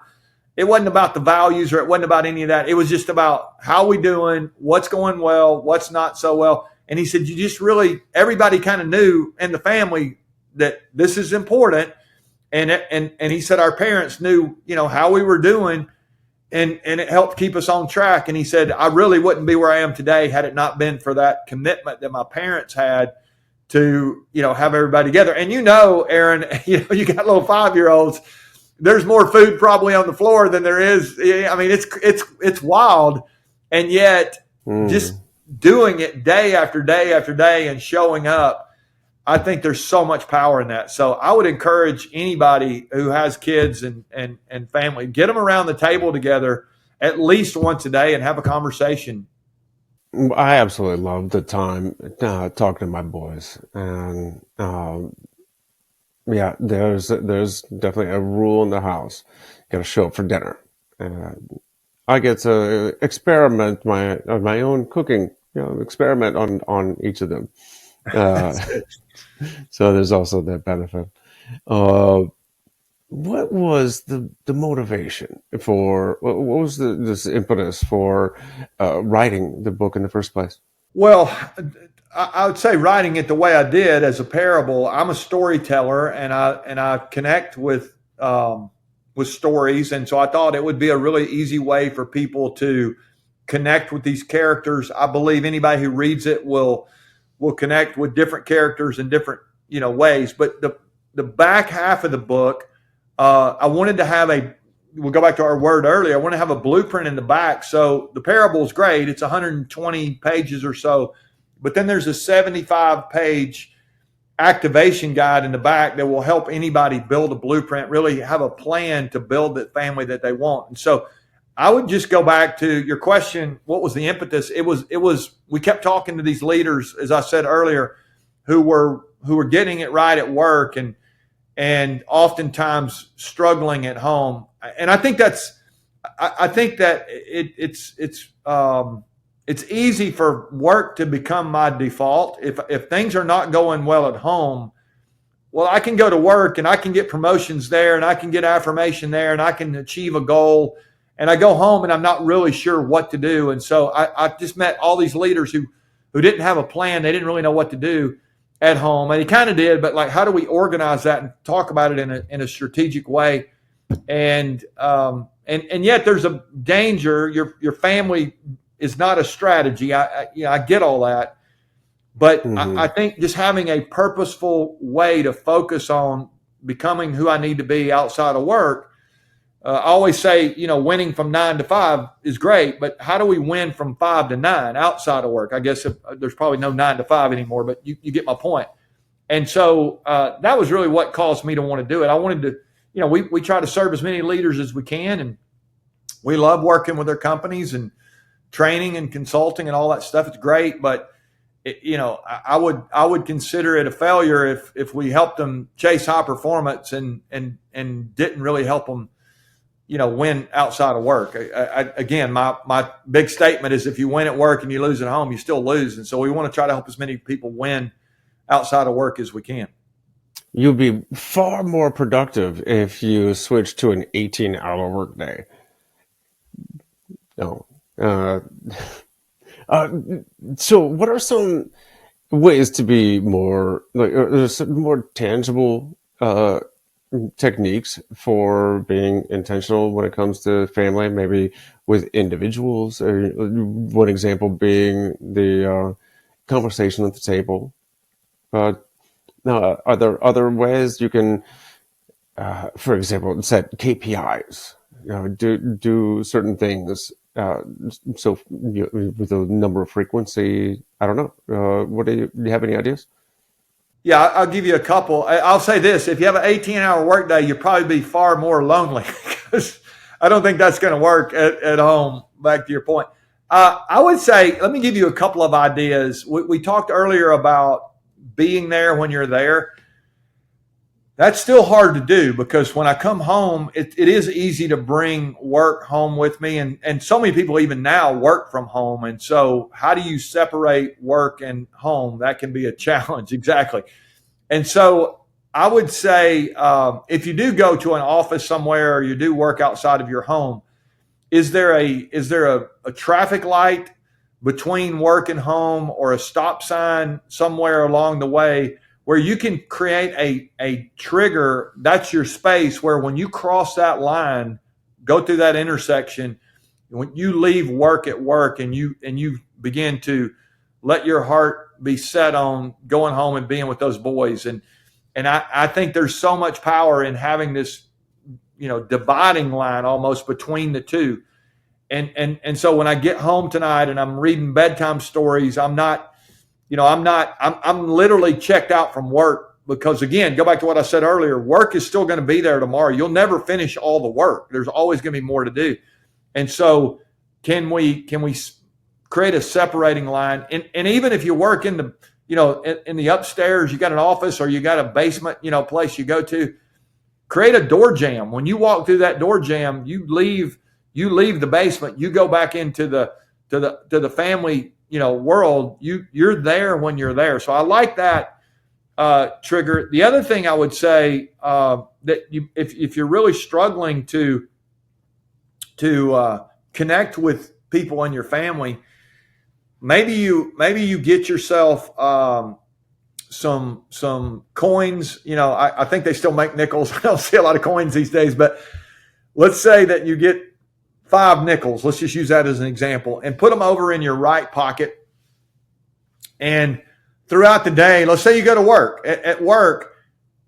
it wasn't about the values or it wasn't about any of that. It was just about how we doing, what's going well, what's not so well. And he said, everybody kind of knew in the family that this is important. And he said, our parents knew, how we were doing and it helped keep us on track. And he said, I really wouldn't be where I am today had it not been for that commitment that my parents had to, have everybody together. And Aaron, you got little 5-year-olds. There's more food probably on the floor than there is. I mean, it's wild. And yet just doing it day after day after day and showing up, I think there's so much power in that. So I would encourage anybody who has kids and family, get them around the table together at least once a day and have a conversation. I absolutely love the time talking to my boys. And yeah, there's definitely a rule in the house. Got to show up for dinner. Uh, I get to experiment my own cooking, experiment on each of them. Uh, That's good. so there's also that benefit. Uh, what was the motivation for what was this impetus for writing the book in the first place? Well, I would say writing it the way I did as a parable. I'm a storyteller, and I connect with stories, and so I thought it would be a really easy way for people to connect with these characters. I believe anybody who reads it will connect with different characters in different ways. But the back half of the book, I wanted to have a. We'll go back to our word earlier. I want to have a blueprint in the back. So the parable is great. It's 120 pages or so, but then there's a 75-page activation guide in the back that will help anybody build a blueprint, really have a plan to build the family that they want. And so I would just go back to your question. What was the impetus? It was, we kept talking to these leaders, as I said earlier, who were getting it right at work and oftentimes struggling at home. And I think that it's easy for work to become my default. If things are not going well at home, well, I can go to work and I can get promotions there and I can get affirmation there and I can achieve a goal. And I go home and I'm not really sure what to do. And so I just met all these leaders who didn't have a plan. They didn't really know what to do at home. And he kind of did, but like, how do we organize that and talk about it in a strategic way? And yet there's a danger. Your family is not a strategy. I get all that, but Mm-hmm. I think just having a purposeful way to focus on becoming who I need to be outside of work. I always say, winning from 9 to 5 is great, but how do we win from 5 to 9 outside of work? I guess there's probably no 9 to 5 anymore, but you get my point. And so that was really what caused me to want to do it. I wanted to, we try to serve as many leaders as we can, and we love working with their companies and training and consulting and all that stuff. It's great, but I would consider it a failure if we helped them chase high performance and didn't really help them win outside of work. Again, my big statement is if you win at work and you lose at home, you still lose. And so we want to try to help as many people win outside of work as we can. You'll be far more productive if you switch to an 18-hour workday. No. So what are some ways to be more more tangible techniques for being intentional when it comes to family, maybe with individuals? One example being the conversation at the table. Now, are there other ways you can, for example, set KPIs? Do certain things. So with the number of frequency, I don't know. What do you have any ideas? Yeah, I'll give you a couple. I'll say this: if you have an 18-hour workday, you'll probably be far more lonely because I don't think that's going to work at home. Back to your point, I would say, let me give you a couple of ideas. We talked earlier about being there when you're there. That's still hard to do because when I come home, it is easy to bring work home with me. And so many people even now work from home. And so how do you separate work and home? That can be a challenge. Exactly. And so I would say if you do go to an office somewhere or you do work outside of your home, is there a traffic light between work and home or a stop sign somewhere along the way where you can create a trigger? That's your space where when you cross that line, go through that intersection, when you leave work at work and you begin to let your heart be set on going home and being with those boys. And I think there's so much power in having this, dividing line almost between the two. And so when I get home tonight and I'm reading bedtime stories, I'm literally checked out from work because, again, go back to what I said earlier, work is still going to be there tomorrow. You'll never finish all the work. There's always going to be more to do. And so can we create a separating line? And even if you work in the, in the upstairs, you got an office or you got a basement, place you go to, create a door jam. When you walk through that door jam, you leave you leave the basement, you go back into the family, world. You're there when you're there. So I like that trigger. The other thing I would say that if you're really struggling to connect with people in your family, maybe you get yourself some coins. I think they still make nickels. I don't see a lot of coins these days, but let's say that you get 5 nickels. Let's just use that as an example, and put them over in your right pocket. And throughout the day, let's say you go to work. At work,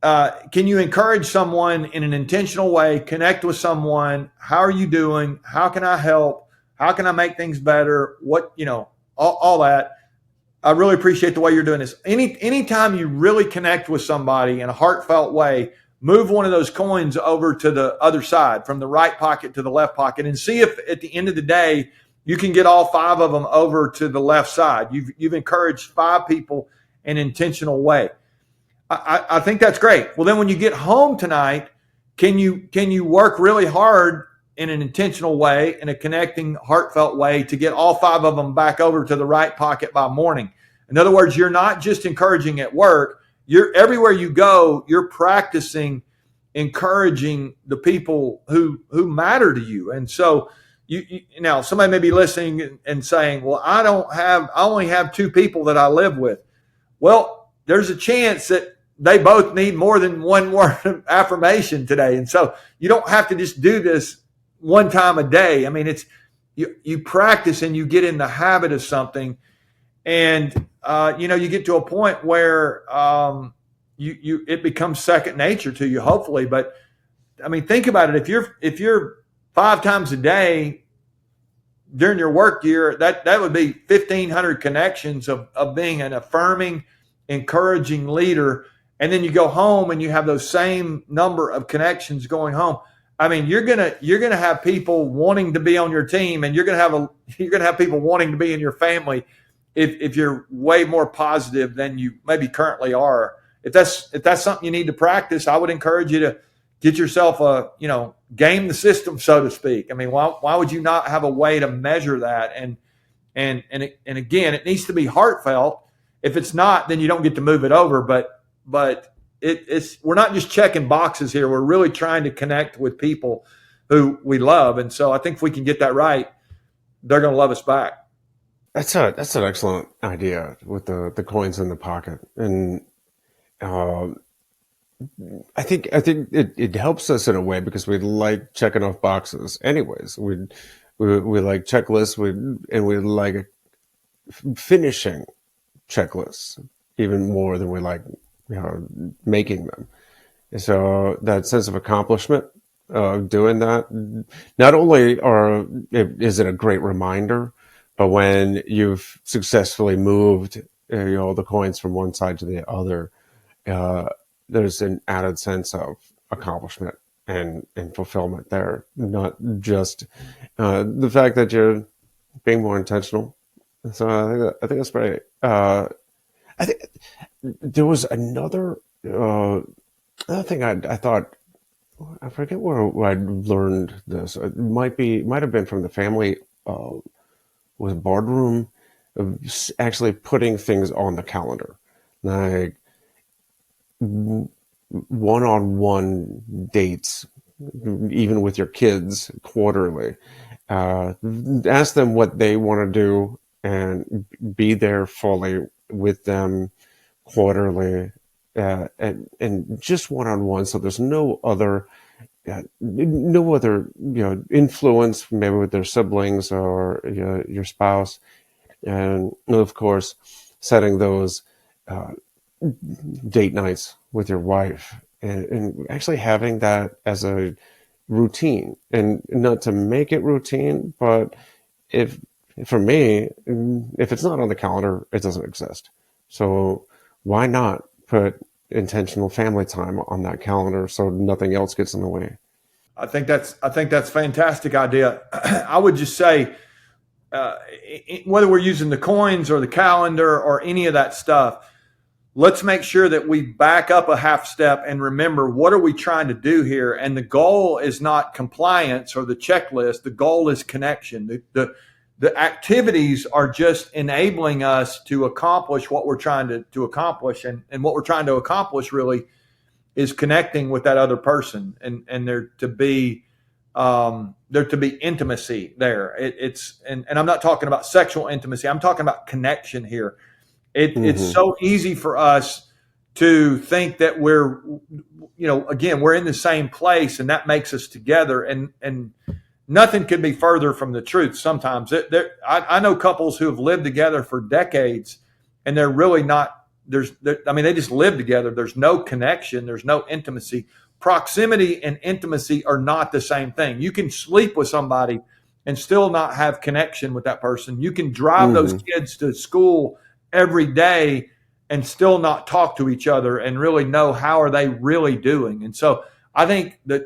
can you encourage someone in an intentional way? Connect with someone. How are you doing? How can I help? How can I make things better? All that. I really appreciate the way you're doing this. Anytime you really connect with somebody in a heartfelt way, move one of those coins over to the other side, from the right pocket to the left pocket, and see if at the end of the day you can get all 5 of them over to the left side. You've encouraged 5 people in an intentional way. I think that's great. Well, then when you get home tonight, can you work really hard in an intentional way, in a connecting, heartfelt way, to get all 5 of them back over to the right pocket by morning? In other words, you're not just encouraging at work. You're everywhere you go, you're practicing encouraging the people who matter to you. And so now somebody may be listening and saying, well, I only have 2 people that I live with. Well, there's a chance that they both need more than one word of affirmation today. And so you don't have to just do this one time a day. I mean, it's you practice and you get in the habit of something, and you get to a point where it becomes second nature to you, hopefully. But I mean, think about it. If you're 5 times a day during your work year, that would be 1,500 connections of being an affirming, encouraging leader. And then you go home and you have those same number of connections going home. I mean, you're gonna have people wanting to be on your team, and you're gonna have people wanting to be in your family if you're way more positive than you maybe currently are. If that's something you need to practice, I would encourage you to get yourself game the system, so to speak. I mean, why would you not have a way to measure that? And again, it needs to be heartfelt. If it's not, then you don't get to move it over. But we're not just checking boxes here. We're really trying to connect with people who we love. And so I think if we can get that right, they're going to love us back. That's an excellent idea with the coins in the pocket. And I think it helps us in a way because we like checking off boxes anyways. We like checklists, we like finishing checklists even more than we like making them. So that sense of accomplishment doing that, not only is it a great reminder, but when you've successfully moved the coins from one side to the other, there's an added sense of accomplishment and fulfillment there. Not just the fact that you're being more intentional. So I think that's great. I think there was another thing I thought. I forget where I learned this. It might have been from the family was boardroom of actually putting things on the calendar, like one-on-one dates, even with your kids quarterly. Ask them what they want to do and be there fully with them quarterly, and just one-on-one. So there's no other influence, maybe with their siblings or your spouse, and of course setting those date nights with your wife, and actually having that as a routine, and not to make it routine, but for me, if it's not on the calendar, it doesn't exist. So why not put intentional family time on that calendar so nothing else gets in the way? I think that's a fantastic idea. I would just say, whether we're using the coins or the calendar or any of that stuff, let's make sure that we back up a half step and remember, what are we trying to do here? And the goal is not compliance or the checklist. The goal is connection. The activities are just enabling us to accomplish what we're trying to accomplish. And what we're trying to accomplish really is connecting with that other person, and there to be intimacy there. And I'm not talking about sexual intimacy. I'm talking about connection here. It's Mm-hmm. so easy for us to think that we're, again, we're in the same place and that makes us together. And nothing could be further from the truth. Sometimes I know couples who have lived together for decades and they're really not, they just live together. There's no connection. There's no intimacy. Proximity and intimacy are not the same thing. You can sleep with somebody and still not have connection with that person. You can drive those Mm-hmm. kids to school every day and still not talk to each other and really know how are they really doing. And so I think that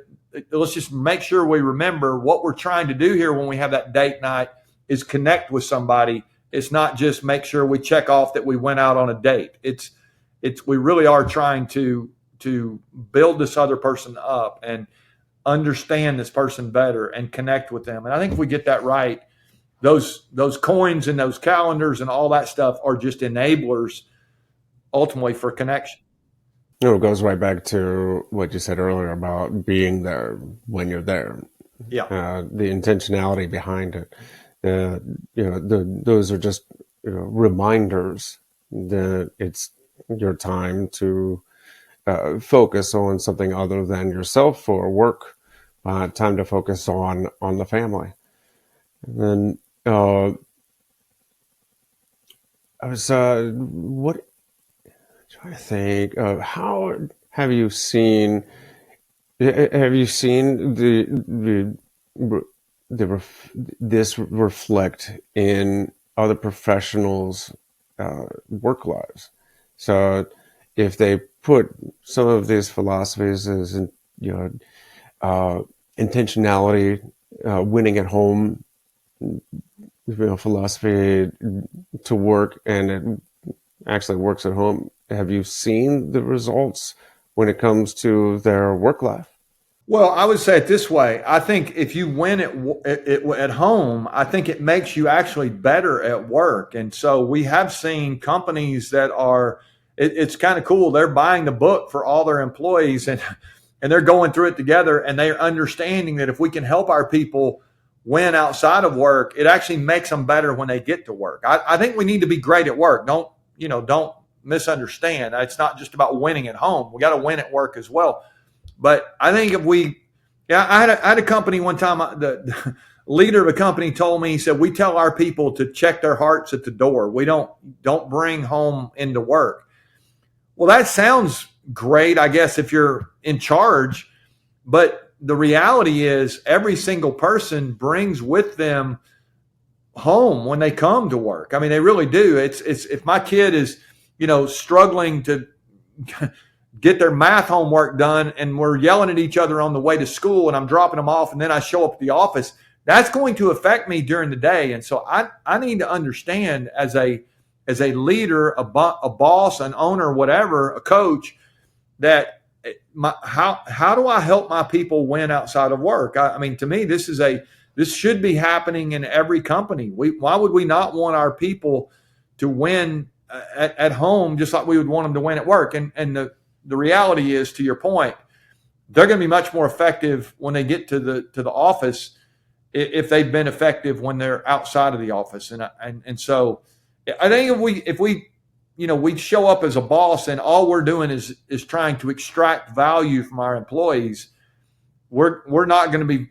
let's just make sure we remember what we're trying to do here when we have that date night is connect with somebody. It's not just make sure we check off that we went out on a date. It's we really are trying to build this other person up and understand this person better and connect with them. And I think if we get that right, those coins and those calendars and all that stuff are just enablers ultimately for connection. It goes right back to what you said earlier about being there when you're there. Yeah. The intentionality behind it. Those are just reminders that it's your time to focus on something other than yourself or work. Time to focus on the family. And then I was trying to think of how have you seen this reflect in other professionals' work lives? So if they put some of these philosophies as intentionality, winning at home, philosophy to work, and it actually works at home. Have you seen the results when it comes to their work life? Well, I would say it this way. I think if you win at home, I think it makes you actually better at work. And so we have seen companies that are, it's kind of cool. They're buying the book for all their employees and they're going through it together and they're understanding that if we can help our people win outside of work, it actually makes them better when they get to work. I think we need to be great at work. Don't misunderstand. It's not just about winning at home. We got to win at work as well. But I think I had a company one time, the leader of a company told me, he said, we tell our people to check their hearts at the door. We don't bring home into work. Well, that sounds great, I guess, if you're in charge. But the reality is every single person brings with them home when they come to work. I mean, they really do. It's if my kid is, struggling to get their math homework done and we're yelling at each other on the way to school and I'm dropping them off and then I show up at the office, that's going to affect me during the day. And so I need to understand as a leader, a boss, an owner, whatever, a coach, that how do I help my people win outside of work? I mean, to me, this should be happening in every company. Why would we not want our people to win at home just like we would want them to win at work? And the reality is, to your point, they're going to be much more effective when they get to the office if they've been effective when they're outside of the office. And so I think if we show up as a boss and all we're doing is trying to extract value from our employees, we're not going to be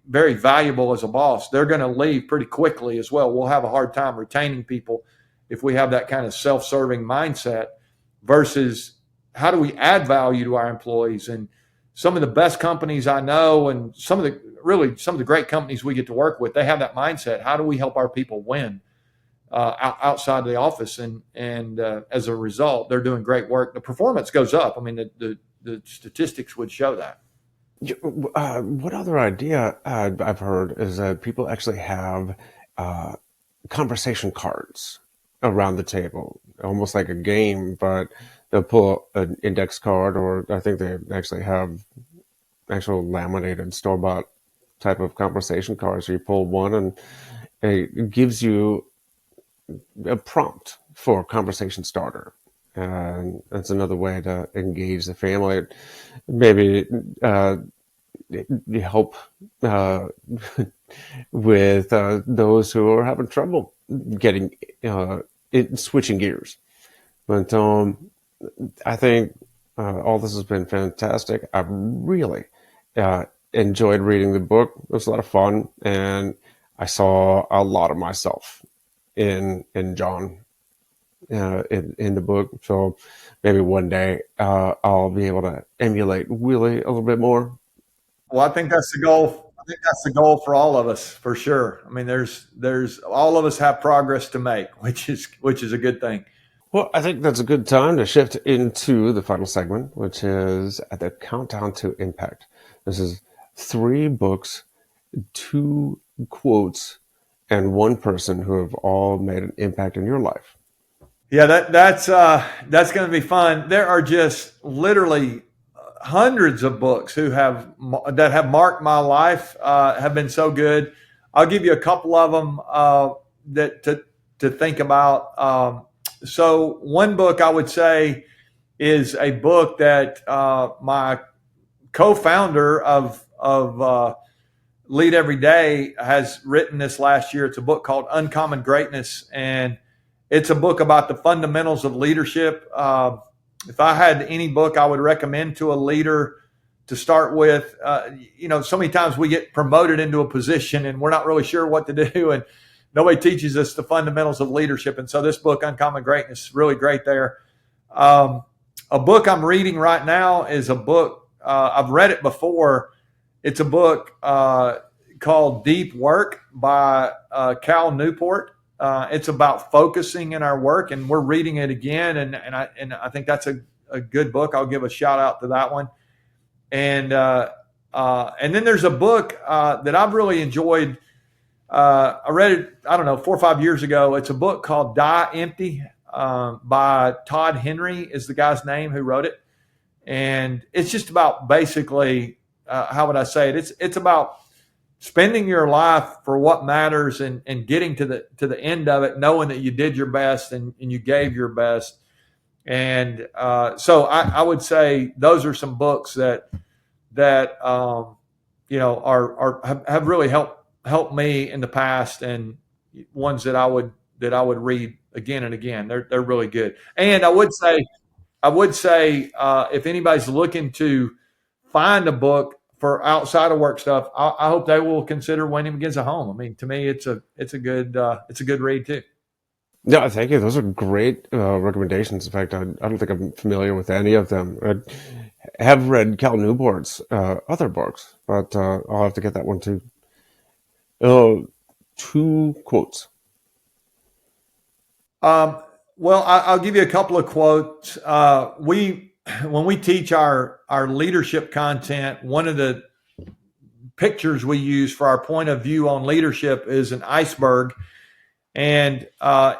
very valuable as a boss. They're going to leave pretty quickly as well. We'll have a hard time retaining people if we have that kind of self-serving mindset versus how do we add value to our employees. And some of the best companies I know and some of the great companies we get to work with, they have that mindset. How do we help our people win outside of the office? And as a result, they're doing great work. The performance goes up. I mean, the statistics would show that. What other idea I've heard is that people actually have conversation cards around the table, almost like a game, but they'll pull an index card, or I think they actually have actual laminated store bought type of conversation cards. So you pull one, and it gives you a prompt for a conversation starter. And that's another way to engage the family. Maybe help uh, with those who are having trouble getting switching gears. But I think all this has been fantastic. I really enjoyed reading the book. It was a lot of fun, and I saw a lot of myself in John in the book. So maybe one day I'll be able to emulate Willie a little bit more. Well, I think that's the goal. I think that's the goal for all of us, for sure. I mean, there's all of us have progress to make, which is a good thing. Well, I think that's a good time to shift into the final segment, which is at the countdown to impact. This is 3 books, 2 quotes, and 1 person who have all made an impact in your life. Yeah, that's going to be fun. There are just literally hundreds of books that have marked my life, have been so good. I'll give you a couple of them that to think about. So one book I would say is a book that my co-founder of Lead Every Day has written this last year. It's a book called Uncommon Greatness, and it's a book about the fundamentals of leadership. If I had any book I would recommend to a leader to start with, so many times we get promoted into a position and we're not really sure what to do, and nobody teaches us the fundamentals of leadership. And so this book, Uncommon Greatness, is really great there. A book I'm reading right now is a book, I've read it before. It's a book called Deep Work by Cal Newport. It's about focusing in our work, and we're reading it again, and I think that's a good book. I'll give a shout out to that one. And then there's a book that I've really enjoyed. I read it, I don't know, 4 or 5 years ago. It's a book called Die Empty by Todd Henry is the guy's name who wrote it. And it's just about basically, how would I say it? It's about spending your life for what matters and getting to the end of it, knowing that you did your best and you gave your best. And so I would say those are some books that have really helped me in the past, and ones that I would read again and again. They're really good. And I would say if anybody's looking to find a book for outside of work stuff, I hope they will consider When He Begins at Home. I mean, to me, it's a good read too. Yeah, thank you. Those are great recommendations. In fact, I don't think I'm familiar with any of them. I have read Cal Newport's other books, but I'll have to get that one too. 2 quotes. Well, I'll give you a couple of quotes. When we teach our leadership content, one of the pictures we use for our point of view on leadership is an iceberg. And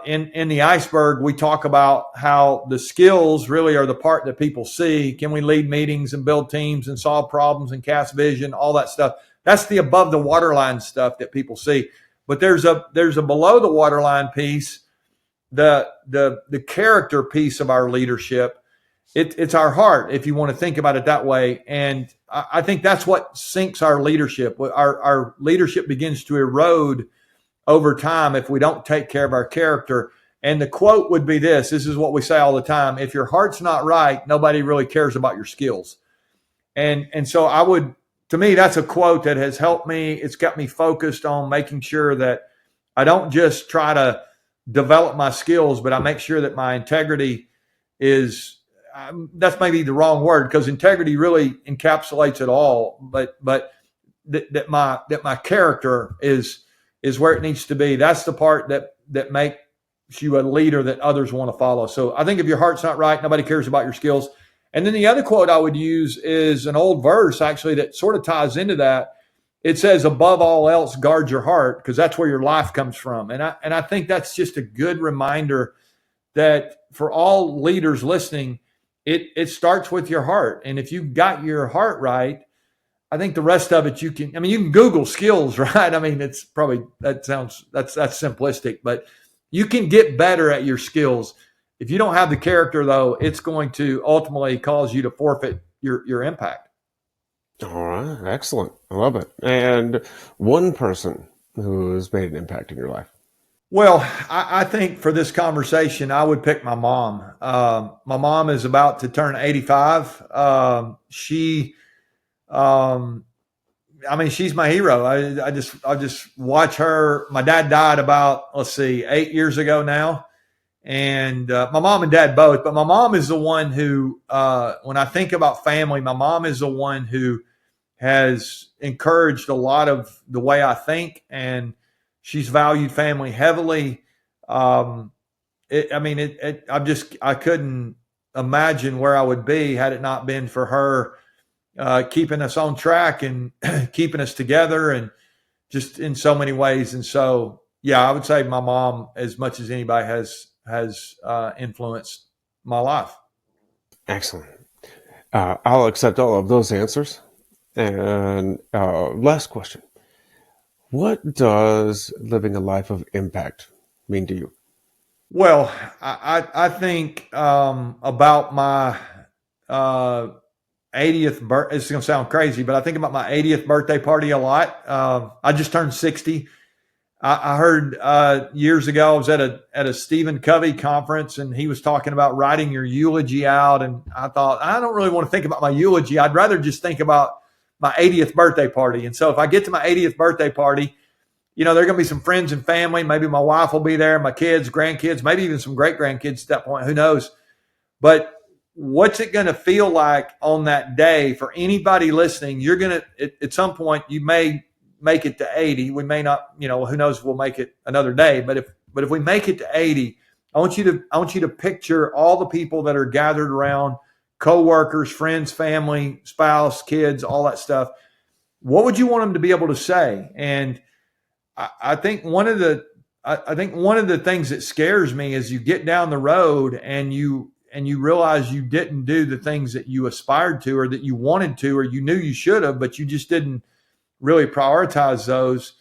in the iceberg, we talk about how the skills really are the part that people see. Can we lead meetings and build teams and solve problems and cast vision, all that stuff? That's the above the waterline stuff that people see. But there's a below the waterline piece, the character piece of our leadership. It's our heart, if you want to think about it that way. And I think that's what sinks our leadership. Our leadership begins to erode over time if we don't take care of our character. And the quote would be this is what we say all the time: if your heart's not right, nobody really cares about your skills. And so to me, that's a quote that has helped me. It's got me focused on making sure that I don't just try to develop my skills, but I make sure that my integrity is, that's maybe the wrong word, because integrity really encapsulates it all, but that my character is where it needs to be. That's the part that makes you a leader that others want to follow. So I think if your heart's not right, nobody cares about your skills. And then the other quote I would use is an old verse, actually, that sort of ties into that. It says, above all else, guard your heart, because that's where your life comes from. And I think that's just a good reminder that for all leaders listening, it starts with your heart. And if you've got your heart right, I think the rest of it you can Google skills, right? I mean, it's probably that's simplistic, but you can get better at your skills. If you don't have the character though, it's going to ultimately cause you to forfeit your impact. All right, excellent. I love it. And one person who's made an impact in your life. Well, I think for this conversation, I would pick my mom. My mom is about to turn 85. She's my hero. I just watch her. My dad died about, 8 years ago now. And my mom and dad both, but my mom is the one who, when I think about family, my mom is the one who has encouraged a lot of the way I think, and she's valued family heavily. I couldn't imagine where I would be had it not been for her keeping us on track and keeping us together, and just in so many ways. And so, yeah, I would say my mom, as much as anybody, has influenced my life. Excellent. I'll accept all of those answers. And last question. What does living a life of impact mean to you? Well, I think about my 80th birthday. It's going to sound crazy, but I think about my 80th birthday party a lot. I just turned 60. I heard years ago, I was at a Stephen Covey conference, and he was talking about writing your eulogy out. And I thought, I don't really want to think about my eulogy. I'd rather just think about my 80th birthday party. And so if I get to my 80th birthday party, there are going to be some friends and family. Maybe my wife will be there, my kids, grandkids, maybe even some great grandkids at that point. Who knows? But what's it going to feel like on that day for anybody listening? You're going to, at some point, you may make it to 80. We may not, who knows if we'll make it another day. But if we make it to 80, I want you to picture all the people that are gathered around, coworkers, friends, family, spouse, kids, all that stuff. What would you want them to be able to say? And I think one of the things that scares me is you get down the road and you realize you didn't do the things that you aspired to, or that you wanted to, or you knew you should have, but you just didn't really prioritize those.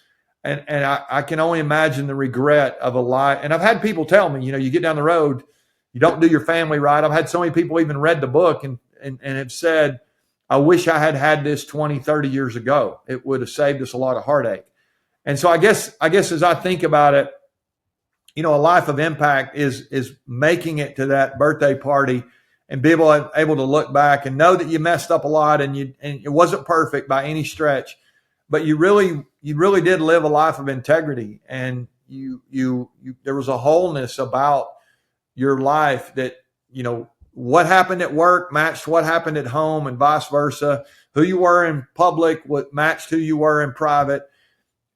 And I can only imagine the regret of a life. And I've had people tell me, you get down the road, you don't do your family right. I've had so many people even read the book and have said, I wish I had this 20, 30 years ago. It would have saved us a lot of heartache. And so I guess as I think about it, a life of impact is making it to that birthday party and be able to look back and know that you messed up a lot, and it wasn't perfect by any stretch, but you really did live a life of integrity, and there was a wholeness about your life that, what happened at work matched what happened at home, and vice versa. Who you were in public what matched who you were in private.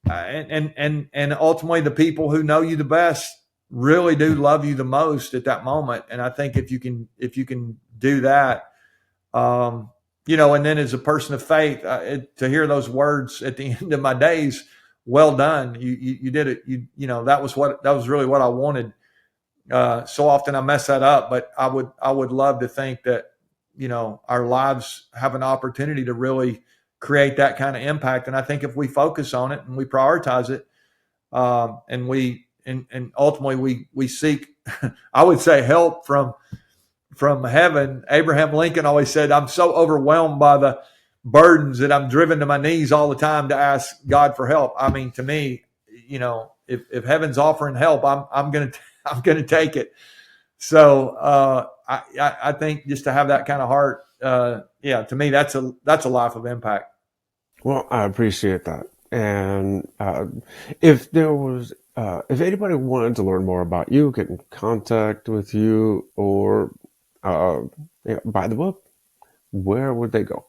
And ultimately the people who know you the best really do love you the most at that moment. And I think if you can do that, and then as a person of faith, to hear those words at the end of my days, well done. You did it. That was really what I wanted. So often I mess that up, but I would love to think that, our lives have an opportunity to really create that kind of impact. And I think if we focus on it and we prioritize it, and ultimately we seek, I would say, help from heaven. Abraham Lincoln always said, I'm so overwhelmed by the burdens that I'm driven to my knees all the time to ask God for help. I mean, to me, if heaven's offering help, I'm going to take it. So, I think just to have that kind of heart, to me, that's a life of impact. Well, I appreciate that. And if anybody wanted to learn more about you, get in contact with you, or buy the book, where would they go?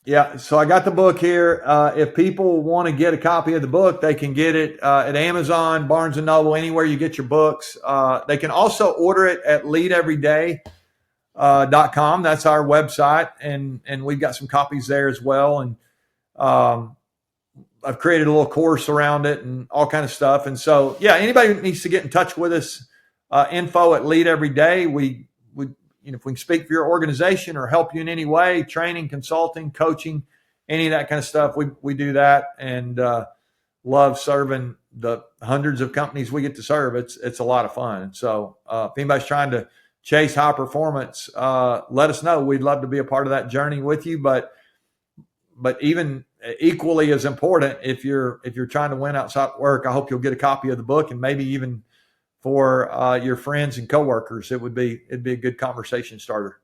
Yeah, so I got the book here. If people want to get a copy of the book, they can get it at Amazon, Barnes & Noble, anywhere you get your books. They can also order it at leadeveryday.com. That's our website, and we've got some copies there as well. And I've created a little course around it and all kind of stuff. And so, yeah, anybody who needs to get in touch with us, info at Lead Every Day. We if we can speak for your organization or help you in any way, training, consulting, coaching, any of that kind of stuff, we do that, and love serving the hundreds of companies we get to serve. It's a lot of fun. And so if anybody's trying to chase high performance, let us know. We'd love to be a part of that journey with you. But even equally as important, if you're trying to win outside work, I hope you'll get a copy of the book, and maybe even for your friends and coworkers. It'd be a good conversation starter.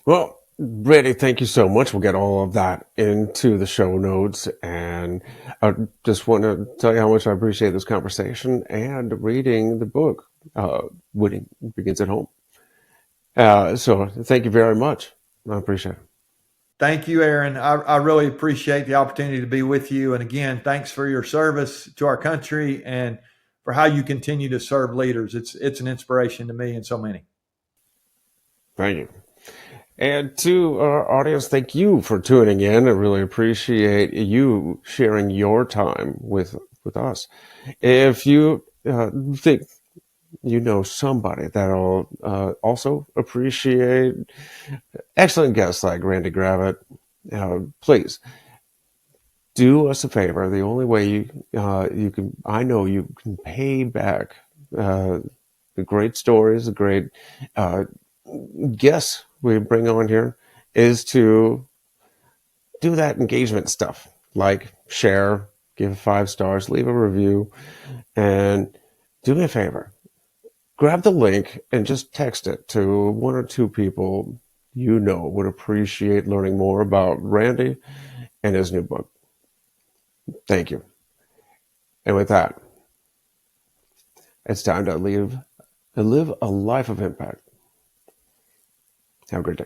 Well, Randy, thank you so much. We'll get all of that into the show notes. And I just want to tell you how much I appreciate this conversation and reading the book, Winning Begins at Home. So thank you very much. I appreciate it. Thank you, Aaron. I really appreciate the opportunity to be with you. And again, thanks for your service to our country and for how you continue to serve leaders. It's an inspiration to me and so many. Thank you. And to our audience, thank you for tuning in. I really appreciate you sharing your time with us. If you think you know somebody that'll also appreciate excellent guests like Randy Gravitt, please do us a favor. The only way you can, I know you can pay back the great stories, the great guests we bring on here, is to do that engagement stuff, like share, give 5 stars, leave a review, and do me a favor. Grab the link and just text it to 1 or 2 people you know would appreciate learning more about Randy and his new book. Thank you. And with that, it's time to live a life of impact. Have a great day.